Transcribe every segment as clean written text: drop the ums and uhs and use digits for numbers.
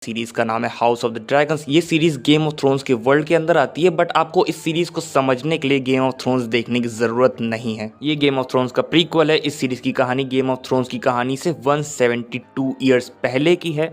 Series का नाम है हाउस ऑफ द ड्रैगन्स। ये सीरीज गेम ऑफ थ्रोन्स के वर्ल्ड के अंदर आती है, बट आपको इस सीरीज को समझने के लिए गेम ऑफ थ्रोन्स देखने की जरूरत नहीं है। ये गेम ऑफ थ्रोन्स का प्रीक्वल है। इस सीरीज की कहानी गेम ऑफ थ्रोन्स की कहानी से 172 ईयर्स पहले की है।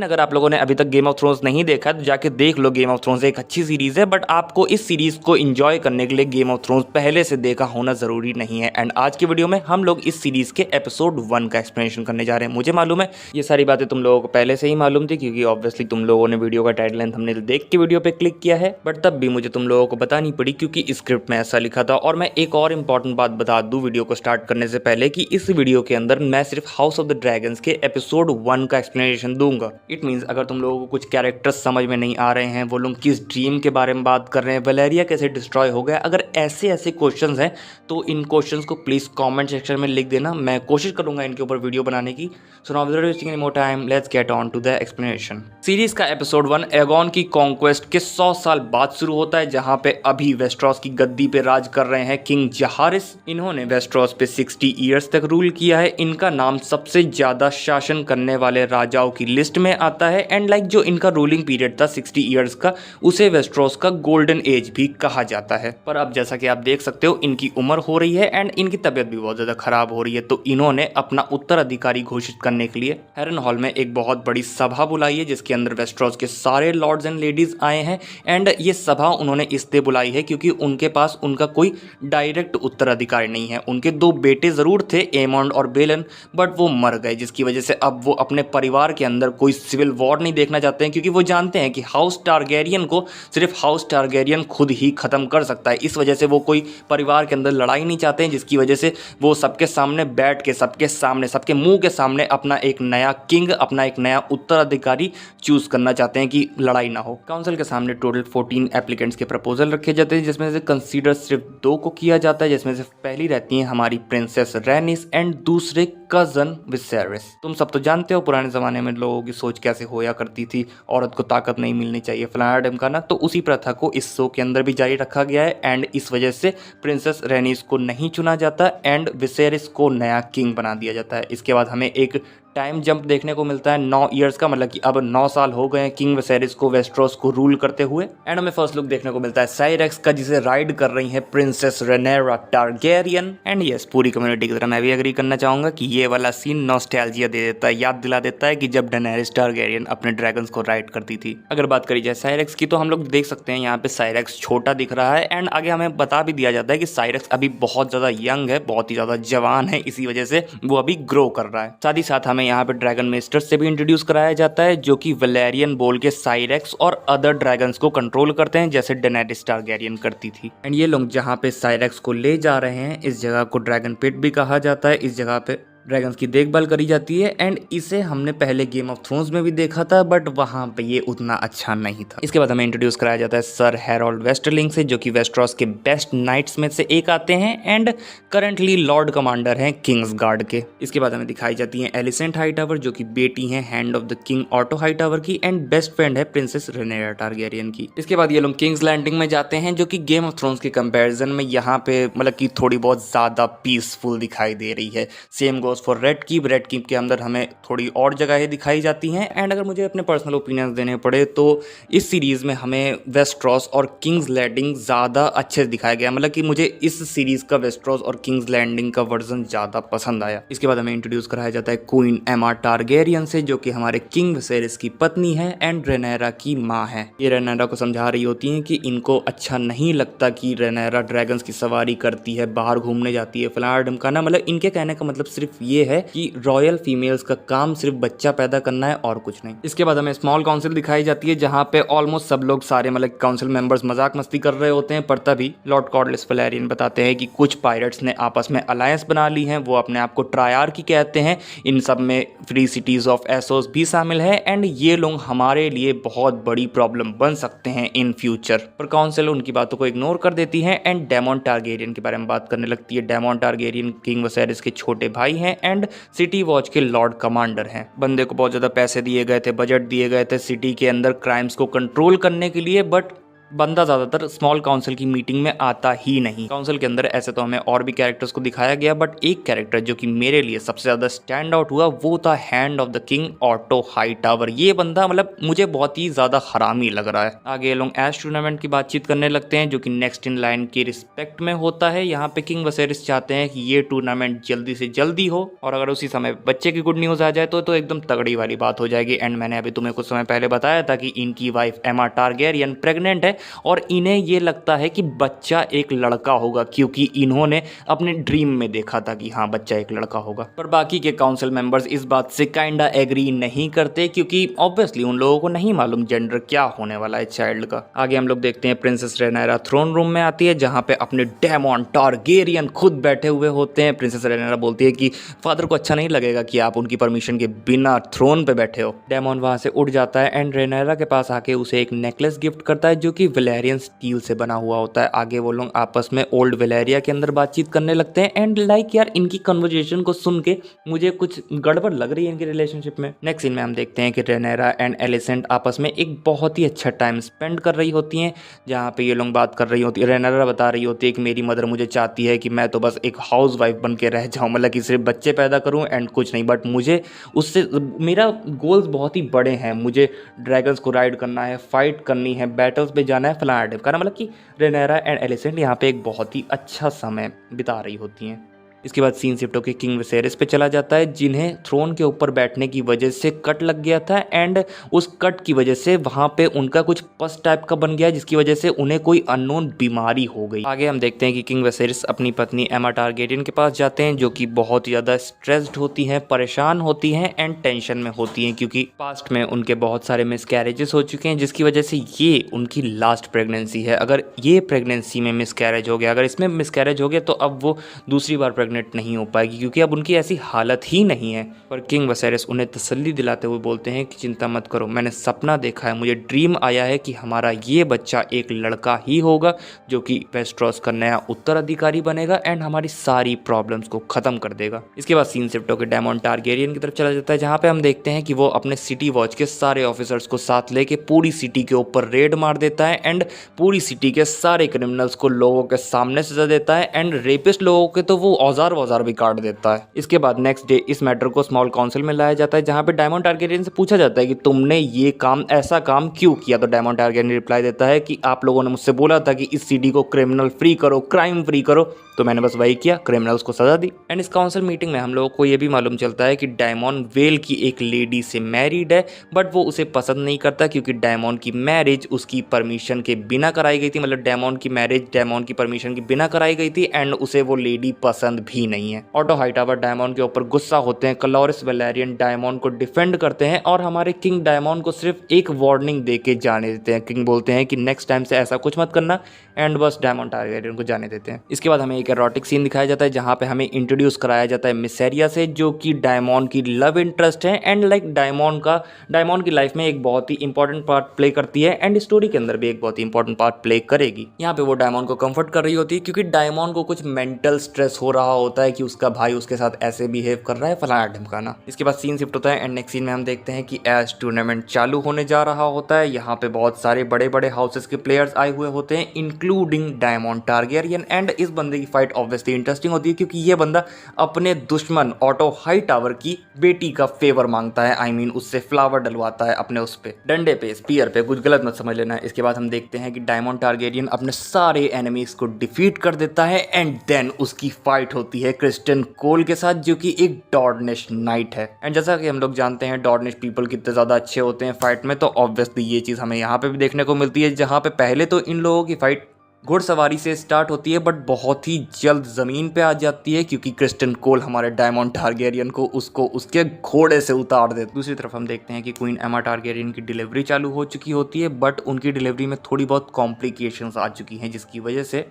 अगर आप लोगों ने अभी तक गेम ऑफ थ्रोन्स नहीं देखा तो जाके देख लो। गेम ऑफ थ्रोन्स एक अच्छी सीरीज है, बट आपको इस सीरीज को एंजॉय करने के लिए गेम ऑफ थ्रोन्स पहले से देखा होना जरूरी नहीं है। एंड आज की वीडियो में हम लोग इस सीरीज के एपिसोड 1 का एक्सप्लेनेशन करने जा रहे हैं। मुझे मालूम है ये सारी बातें तुम लोगों को पहले से ही मालूम थी, क्योंकि ऑब्वियसली तुम लोगों ने वीडियो का टाइटल एंड थंबनेल देख के वीडियो पे क्लिक किया है, बट तब भी मुझे तुम लोगों को बतानी पड़ी क्योंकि स्क्रिप्ट में ऐसा लिखा था। और मैं एक और इम्पॉर्टेंट बात बता दूं वीडियो को स्टार्ट करने से पहले कि इस वीडियो के अंदर मैं सिर्फ हाउस ऑफ द ड्रैगन्स के एपिसोड 1 का एक्सप्लेनेशन दूंगा। इट मींस अगर तुम लोगों को कुछ कैरेक्टर्स समझ में नहीं आ रहे हैं, वो लोग किस ड्रीम के बारे में बात कर रहे हैं, वैलेरिया कैसे डिस्ट्रॉय हो गया, अगर ऐसे क्वेश्चंस हैं तो इन क्वेश्चंस को प्लीज कमेंट सेक्शन में लिख देना। मैं कोशिश करूंगा इनके ऊपर वीडियो बनाने की। So now without wasting any more time, let's get on to the explanation. Series का एपिसोड 1 एगोन की कॉन्क्वेस्ट के 100 साल बाद शुरू होता है, जहां पे अभी वेस्ट्रॉस की गद्दी पे राज कर रहे हैं किंग जहारिस। इन्होंने वेस्ट्रॉस पे 60 ईयर्स तक रूल किया है। इनका नाम सबसे ज्यादा शासन करने वाले राजाओं की लिस्ट में आता है। एंड जो इनका रूलिंग पीरियड था 60 ईयर्स का, उसे वेस्ट्रॉस का गोल्डन एज भी कहा जाता है। पर अब जैसा कि आप देख सकते हो इनकी उम्र हो रही है एंड इनकी तबीयत भी बहुत ज्यादा खराब हो रही है, तो इन्होंने अपना उत्तराधिकारी घोषित करने के लिए हेरन हॉल में एक बहुत बड़ी सभा बुलाई है, जिसके अंदर वेस्ट्रॉस के सारे लॉर्ड्स एंड लेडीज आए हैं। एंड ये सभा उन्होंने इसलिए बुलाई है क्योंकि उनके पास उनका कोई डायरेक्ट उत्तराधिकारी नहीं है। उनके 2 बेटे जरूर थे, एमॉन्ड और बेलन, बट वो मर गए, जिसकी वजह से अब वो अपने परिवार के अंदर कोई सिविल वॉर नहीं देखना चाहते हैं, क्योंकि वो जानते हैं कि हाउस टारगेरियन को सिर्फ हाउस टारगेरियन खुद ही खत्म कर सकता है। इस वजह से वो कोई परिवार के अंदर लड़ाई नहीं चाहते हैं, जिसकी वजह से वो सबके सामने बैठ के, सबके मुंह के सामने अपना एक नया किंग, अपना एक नया उत्तराधिकारी चूज करना चाहते हैं कि लड़ाई ना हो। काउंसिल के सामने टोटल 14 एप्लीकेंट्स के प्रपोजल रखे जाते हैं, जिसमें से कंसीडर सिर्फ 2 को किया जाता है, जिसमें से पहली रहती है हमारी प्रिंसेस रैनिस एंड दूसरे कजन विसेरिस। तुम सब तो जानते हो पुराने जमाने में लोगों की सोच कैसे होया करती थी, औरत को ताकत नहीं मिलनी चाहिए, फलाना ढिमकाना। तो उसी प्रथा को इस शो के अंदर भी जारी रखा गया है एंड इस वजह से प्रिंसेस रैनिस को नहीं चुना जाता एंड विसेरिस को नया किंग बना दिया जाता है। इसके बाद हमें एक टाइम जंप देखने को मिलता है 9 ईयर्स का, मतलब कि अब 9 साल हो गए हैं किंग विसेरिस को वेस्ट्रोस को रूल करते हुए। एंड हमें फर्स्ट लुक देखने को मिलता है साइरेक्स का, जिसे राइड कर रही है प्रिंसेस रेनेरा टारगेरियन। एंड यस, पूरी कम्युनिटी की तरह मैं भी एग्री करना चाहूंगा कि ये वाला सीन नॉस्टैल्जिया दे देता है, याद दिला देता है कि जब डेनेरिस टारगेरियन अपने ड्रैगन्स को राइड करती थी। अगर बात करी जाए साइरेक्स की, तो हम लोग देख सकते हैं यहाँ पे साइरेक्स छोटा दिख रहा है एंड आगे हमें बता भी दिया जाता है कि साइरेक्स अभी बहुत ज्यादा यंग है, बहुत ही ज्यादा जवान है, इसी वजह से वो अभी ग्रो कर रहा है। साथ ही साथ हमें यहाँ पे ड्रैगन से भी इंट्रोड्यूस कराया जाता है, जो कि वैलेरियन बोल के साइरेक्स और अदर ड्रैगन्स को कंट्रोल करते हैं, जैसे डेनेरिस टारगेरियन करती थी। एंड ये लोग जहाँ पे साइरेक्स को ले जा रहे हैं, इस जगह को ड्रैगन पिट भी कहा जाता है। इस जगह पे ड्रैगन्स की देखभाल करी जाती है एंड इसे हमने पहले गेम ऑफ थ्रोन्स में भी देखा था, बट वहां पे ये उतना अच्छा नहीं था। इसके बाद हमें इंट्रोड्यूस कराया जाता है सर हैरोल्ड वेस्टरलिंग से, जो कि वेस्ट्रॉस के बेस्ट नाइट्स में से एक आते हैं एंड करंटली लॉर्ड कमांडर हैं किंग्स गार्ड के। इसके बाद हमें दिखाई जाती है एलिसेंट हाईटावर, जो कि बेटी है hand of the king auto Hightower की एंड बेस्ट फ्रेंड है प्रिंसेस रेनेरा टारगेरियन की। इसके बाद ये लोग किंग्स लैंडिंग में जाते हैं, जो कि गेम ऑफ थ्रोन्स के कंपेरिजन में यहाँ पे मतलब कि थोड़ी बहुत ज्यादा पीसफुल दिखाई दे रही है। सेम फॉर रेड कीप के अंदर हमें थोड़ी और जगहें दिखाई जाती हैं। एंड अगर मुझे अपने पर्सनल ओपिनियंस देने पड़े तो इस सीरीज में हमें वेस्ट्रॉस और किंग्स लैंडिंग ज़्यादा अच्छे से दिखाया गया, मतलब कि मुझे इस सीरीज का वेस्ट्रॉस और किंग्स लैंडिंग का वर्जन ज़्यादा पसंद आया। इसके बाद हमें इंट्रोड्यूस कराया जाता है क्वीन एमा टारगेरियन से, जो कि हमारे किंग विसेरिस की पत्नी है एंड रेनेरा की माँ है। ये रेनेरा को समझा रही होती हैं कि इनको अच्छा नहीं लगता कि रेनेरा ड्रैगन्स की सवारी करती है, बाहर घूमने जाती है, फलाना ढमकाना। मतलब इनके कहने का मतलब सिर्फ ये है कि रॉयल फीमेल्स का काम सिर्फ बच्चा पैदा करना है और कुछ नहीं। इसके बाद हमें स्मॉल काउंसिल दिखाई जाती है, जहां पे ऑलमोस्ट सब लोग सारे मतलब काउंसिल मेंबर्स मजाक मस्ती कर रहे होते हैं, पर तभी लॉर्ड कॉर्डलिस वैलेरियन बताते हैं कि कुछ पायरेट्स ने आपस में अलायंस बना ली है। वो अपने आप को ट्रायार्की कहते हैं। इन सब में फ्री सिटीज ऑफ एसोस भी शामिल है एंड ये लोग हमारे लिए बहुत बड़ी प्रॉब्लम बन सकते हैं इन फ्यूचर। पर काउंसिल उनकी बातों को इग्नोर कर देती है एंड डेमोन टारगेरियन के बारे में बात करने लगती है। डेमोन टारगेरियन किंग विसेरिस के छोटे भाई हैं एंड सिटी वॉच के लॉर्ड कमांडर हैं। बंदे को बहुत ज़्यादा पैसे दिए गए थे, बजट दिए गए थे सिटी के अंदर क्राइम्स को कंट्रोल करने के लिए, बट बंदा ज्यादातर स्मॉल काउंसिल की मीटिंग में आता ही नहीं। काउंसिल के अंदर ऐसे तो हमें और भी कैरेक्टर्स को दिखाया गया, बट एक कैरेक्टर जो कि मेरे लिए सबसे ज्यादा स्टैंड आउट हुआ वो था hand of the king auto Hightower. ये बंदा मतलब मुझे बहुत ही ज्यादा हरामी लग रहा है। आगे लोग एश टूर्नामेंट की बातचीत करने लगते हैं जो कि नेक्स्ट इन लाइन के रिस्पेक्ट में होता है। यहाँ पे किंग वसेरिस चाहते हैं कि ये टूर्नामेंट जल्दी से जल्दी हो, और अगर उसी समय बच्चे की गुड न्यूज आ जाए तो एकदम तगड़ी वाली बात हो जाएगी। एंड मैंने अभी तुम्हें कुछ समय पहले बताया था कि इनकी वाइफ एमा टारगेरियन प्रेग्नेंट है और इन्हें ये लगता है कि बच्चा एक लड़का होगा, क्योंकि इन्होंने अपने ड्रीम में देखा था कि हाँ बच्चा एक लड़का होगा। पर बाकी के काउंसिल मेंबर्स इस बात से काइंडा एग्री नहीं करते, क्योंकि ऑब्वियसली उन लोगों को नहीं मालूम जेंडर क्या होने वाला है चाइल्ड का। आगे हम लोग देखते हैं प्रिंसेस रेनायरा थ्रोन रूम में आती है जहां पे अपने डेमॉन टारगेरियन खुद बैठे हुए होते हैं। प्रिंसेस रेनायरा बोलती है कि फादर को अच्छा नहीं लगेगा कि आप उनकी परमिशन के बिना थ्रोन पे बैठे हो। डेमॉन वहां से उठ जाता है एंड रेनायरा के पास आके उसे एक नेकलेस गिफ्ट करता है जो कि वेलेरियन स्टील से बना हुआ होता है। आगे वो लोग आपस में ओल्ड वेलेरिया के अंदर बातचीत करने लगते हैं एंड लाइक यार इनकी कन्वर्जेशन को सुन के मुझे कुछ गड़बड़ लग रही है इनकी रिलेशनशिप में। नेक्स्ट सीन में हम देखते हैं कि रेनेरा एंड एलिसेंट आपस में एक बहुत ही अच्छा टाइम स्पेंड कर रही होती हैं, जहाँ पे ये लोग बात कर रही होती है। रेनेरा बता रही होती है कि मेरी मदर मुझे चाहती है कि मैं तो बस एक हाउस वाइफ बन के रह जाऊँ, मतलब कि सिर्फ बच्चे पैदा करूँ एंड कुछ नहीं, बट मुझे उससे मेरा गोल्स बहुत ही बड़े हैं। मुझे ड्रैगन्स को राइड करना है, फाइट करनी है, बैटल्स पे जाना है, फलाना टाइप का। मतलब कि रेनेरा एंड एलिसेंट यहाँ पे एक बहुत ही अच्छा समय बिता रही होती हैं। इसके बाद सीन शिफ्ट होकर किंग विसेरिस पे चला जाता है जिन्हें थ्रोन के ऊपर बैठने की वजह से कट लग गया था एंड उस कट की वजह से वहां पे उनका कुछ पस टाइप का बन गया जिसकी वजह से उन्हें कोई अननोन बीमारी हो गई। आगे हम देखते हैं कि किंग विसेरिस अपनी पत्नी एमा टारगेरियन के पास जाते हैं जो कि बहुत ही ज़्यादा स्ट्रेस्ड होती हैं, परेशान होती हैं एंड टेंशन में होती हैं, क्योंकि पास्ट में उनके बहुत सारे मिसकैरेजेस हो चुके हैं जिसकी वजह से ये उनकी लास्ट प्रेगनेंसी है। अगर ये प्रेगनेंसी में मिसकैरेज हो गया, अगर इसमें मिसकैरेज हो गया तो अब वो दूसरी बार नहीं हो पाएगी, क्योंकि अब उनकी ऐसी हालत ही नहीं है। पर किंग वसेरिस उन्हें तसल्ली दिलाते हुए बोलते हैं कि चिंता मत करो, मैंने सपना देखा है, मुझे ड्रीम आया है कि हमारा ये बच्चा एक लड़का ही होगा जो कि वेस्टरॉस का नया उत्तराधिकारी बनेगा एंड हमारी सारी प्रॉब्लम्स को खत्म कर देगा। इसके बाद सीन शिफ्ट होकर डेमॉन टारगेरियन की तरफ चला जाता है जहाँ पे हम देखते हैं कि वो अपने सिटी वॉच के सारे ऑफिसर्स को साथ लेके पूरी सिटी के ऊपर रेड मार देता है एंड पूरी सिटी के सारे क्रिमिनल्स को लोगों के सामने सजा देता है एंड रेपिस्ट लोगों के तो वो औजार भी काट देता है। इसके बाद नेक्स्ट डे इस मैटर को स्मॉल काउंसिल में लाया जाता है जहां पे डायमंड टारगेरियन से पूछा जाता है कि तुमने ये काम ऐसा काम क्यों किया। तो डायमंड टारगेरियन रिप्लाई देता है कि आप लोगों ने मुझसे बोला था कि इस सिटी को क्रिमिनल फ्री करो, क्राइम फ्री करो, तो मैंने बस वही किया, क्रिमिनल्स को सजा दी। एंड इस काउंसिल मीटिंग में हम लोगों को ये भी मालूम चलता है कि डायमंड वेल की एक लेडी से मैरिड है, बट वो उसे पसंद नहीं करता क्योंकि डायमंड की मैरिज उसकी परमिशन के बिना कराई गई थी। मतलब डायमंड की मैरिज डायमंड की परमिशन के बिना कराई गई थी एंड उसे वो लेडी पसंद भी नहीं है। ऑटो हाईटावर डायमंड के ऊपर गुस्सा होते हैं, क्लोरिस वेलेरियन डायमंड को डिफेंड करते हैं और हमारे किंग डायमंड को सिर्फ एक वार्निंग दे के जाने देते हैं। किंग बोलते हैं कि नेक्स्ट टाइम से ऐसा कुछ मत करना एंड बस डायमंड टारगेरियन को जाने देते हैं। इसके बाद हमें एक एरोटिक सीन दिखाया जाता है जहां पे हमें इंट्रोड्यूस कराया जाता है मिसेरिया से, जो कि डायमंड की लव इंटरेस्ट है एंड लाइक डायमंड की लाइफ में एक बहुत ही इंपॉर्टेंट पार्ट प्ले करती है एंड स्टोरी के अंदर भी एक बहुत ही इंपॉर्टेंट पार्ट प्ले करेगी। यहाँ पे वो डायमंड को कंफर्ट कर रही होती है क्योंकि डायमंड को कुछ मेंटल स्ट्रेस हो रहा होता है कि उसका भाई उसके साथ ऐसे बिहेव कर रहा है, फलाना ढिमकाना। इसके बाद सीन शिफ्ट होता है एंड नेक्स्ट सीन में हम देखते हैं कि एश टूर्नामेंट चालू होने जा रहा होता है। यहाँ पे बहुत सारे बड़े बड़े हाउसेस के प्लेयर्स आए हुए होते हैं इंक्लूडिंग डायमंड टारगेरियन एंड इस बंदे की फाइट ऑब्वियसली इंटरेस्टिंग होती है क्योंकि ये बंदा अपने दुश्मन ऑटो हाईटावर की बेटी का फेवर मांगता है। आई मीन उससे फ्लावर डलवाता है अपने उस पे डंडे पे, स्पीयर पे, कुछ गलत मत समझ लेना। इसके बाद हम देखते हैं कि डायमंड टारगेरियन अपने सारे एनिमीज को डिफीट कर देता है एंड देन उसकी फाइट होती है क्रिस्टियन कोल के साथ जो कि एक डॉर्निश नाइट है। एंड जैसा कि हम लोग जानते हैं डॉर्निश पीपल कितने ज्यादा अच्छे होते हैं फाइट में, तो ऑब्वियसली ये चीज हमें यहाँ पे भी देखने को मिलती है जहाँ पे पहले तो इन लोगों की फाइट घुड़सवारी से स्टार्ट होती है बट बहुत ही जल्द जमीन पे आ जाती है क्योंकि क्रिस्टियन कोल हमारे डायमंड टारगेरियन को उसको उसके घोड़े से उतार देते। दूसरी तरफ हम देखते हैं कि क्वीन एमा टारगेरियन की डिलीवरी चालू हो चुकी होती है बट उनकी डिलीवरी में थोड़ी बहुत कॉम्प्लिकेशंस आ चुकी हैं जिसकी वजह से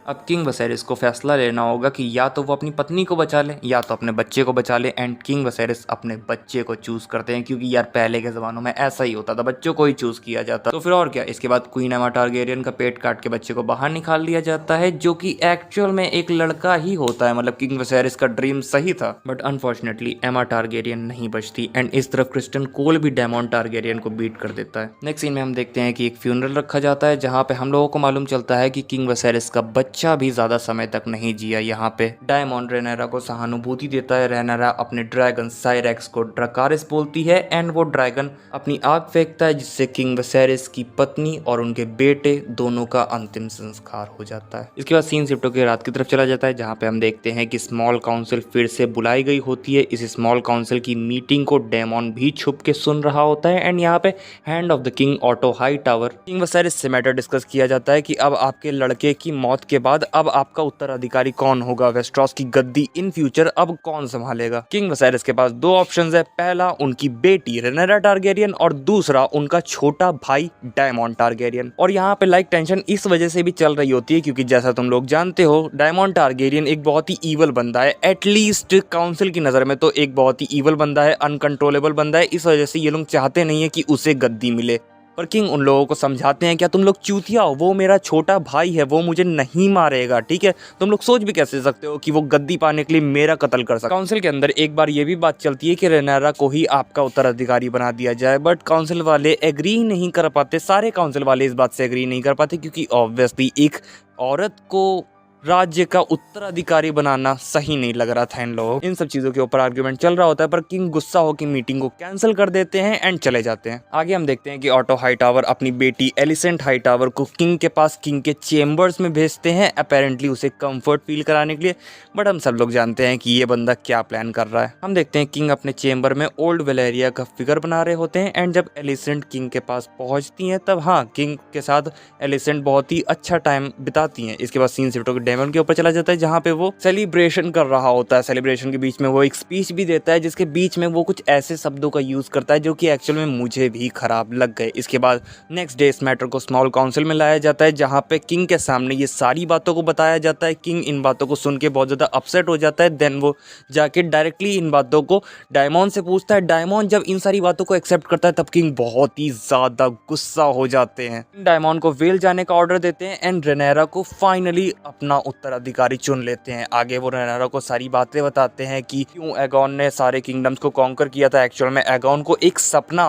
अब किंग वसेरिस को फैसला लेना होगा कि या तो वो अपनी पत्नी को बचा ले या तो अपने बच्चे को बचा ले, एंड किंग वसेरिस अपने बच्चे को चूज करते हैं क्योंकि यार पहले के ज़मानों में ऐसा ही होता था, बच्चों को ही चूज किया जाता। तो फिर और क्या, इसके बाद क्वीन एमा टारगेरियन का पेट काट के बच्चे को बाहर निकाल दिया जाता है, जो कि एक्चुअल में एक लड़का ही होता है। मतलब किंग वसेरिस का ड्रीम सही था, बट अनफॉर्चुनेटली एमा टारगेरियन नहीं बचती, एंड इस तरफ क्रिस्टन कोल भी डेमॉन टारगेरियन को बीट कर देता है। नेक्स्ट सीन में हम देखते हैं कि एक फ्यूनरल रखा जाता है जहाँ पे हम लोगों को मालूम चलता है कि किंग वसेरिस का बच्चा भी ज्यादा समय तक नहीं जिया। यहाँ पे डायमॉन रेनेरा को सहानुभूति देता है। रेनेरा अपने ड्रैगन साइरेक्स को ड्रकारिस बोलती है, एंड वो ड्रैगन अपनी आग फेंकता है जिससे किंग वसेरिस की पत्नी और उनके बेटे दोनों का अंतिम संस्कार हो जाता है। इसके बाद सीन शिफ्ट होकर रात की तरफ चला जाता है जहाँ पे हम देखते हैं कि स्मॉल काउंसिल फिर से बुलाई गई होती है। इस स्मॉल काउंसिल की मीटिंग को डेमॉन भी छुप के सुन रहा होता है, एंड यहाँ पे hand of the king Otto Hightower king Viserys से मैटर डिस्कस किया जाता है कि अब आपके लड़के की मौत के बाद अब आपका उत्तराधिकारी कौन होगा, वेस्ट्रॉस की गद्दी इन फ्यूचर अब कौन संभालेगा। किंग वसेरिस के पास दो ऑप्शंस है, पहला उनकी बेटी रेनेरा टारगेरियन और दूसरा उनका छोटा भाई डायमॉन टारगेरियन। और यहाँ पे लाइक टेंशन इस वजह से भी चल रही होती है क्योंकि जैसा तुम लोग जानते हो डायमॉन टारगेरियन एक बहुत ही ईवल बंदा है, एटलीस्ट काउंसिल की नजर में तो एक बहुत ही ईवल बंदा है, अनकंट्रोलेबल बंदा है। इस वजह से ये लोग चाहते नहीं है कि उसे गद्दी मिले। पर किंग उन लोगों को समझाते हैं क्या तुम लोग चूतिया हो, वो मेरा छोटा भाई है, वो मुझे नहीं मारेगा, ठीक है। तुम लोग सोच भी कैसे सकते हो कि वो गद्दी पाने के लिए मेरा कत्ल कर सकता। काउंसिल के अंदर एक बार ये भी बात चलती है कि रेनेरा को ही आपका उत्तराधिकारी बना दिया जाए, बट काउंसिल वाले एग्री नहीं कर पाते। सारे काउंसिल वाले इस बात से एग्री नहीं कर पाते क्योंकि ऑब्वियसली एक औरत को राज्य का उत्तराधिकारी बनाना सही नहीं लग रहा था इन लोगों। इन सब चीजों के ऊपर आर्ग्यूमेंट चल रहा होता है, पर किंग गुस्सा होकर मीटिंग को कैंसिल कर देते हैं एंड चले जाते हैं। आगे हम देखते हैं कि ऑटो हाई टावर अपनी बेटी एलिसेंट हाई टावर को किंग के पास किंग के चेम्बर्स में भेजते हैं, अपेरेंटली उसे कंफर्ट फील कराने के लिए। बट हम सब लोग जानते हैं कि ये बंदा क्या प्लान कर रहा है। हम देखते हैं किंग अपने चेम्बर में ओल्ड वेलेरिया का फिगर बना रहे होते हैं, एंड जब एलिसेंट किंग के पास पहुंचती हैं तब हाँ किंग के साथ एलिसेंट बहुत ही अच्छा टाइम बिताती हैं। इसके बाद सीन शिफ्ट होकर डेमन के ऊपर चला जाता है जहाँ पे वो सेलिब्रेशन कर रहा होता है। सेलिब्रेशन के बीच में वो एक स्पीच भी देता है जिसके बीच में वो कुछ ऐसे शब्दों का यूज करता है जो कि एक्चुअल में मुझे भी खराब लग गए। इसके बाद नेक्स्ट डे इस मैटर को स्मॉल काउंसिल में लाया जाता है जहाँ पे किंग के सामने ये सारी बातों को बताया जाता है। किंग इन बातों को सुन के बहुत ज्यादा अपसेट हो जाता है। देन वो जाके डायरेक्टली इन बातों को डायमॉन से पूछता है। डायमॉन जब इन सारी बातों को एक्सेप्ट करता है तब किंग बहुत ही ज्यादा गुस्सा हो जाते हैं। डायमॉन को वेल जाने का ऑर्डर देते हैं एंड रेनेरा को फाइनली अपना उत्तराधिकारी चुन लेते हैं। आगे वो रेनेरा को सारी बातें बताते हैं कि क्यों एगॉन ने सारे किंगडम्स को कॉन्कर किया था। एक्चुअल में एगॉन को एक सपना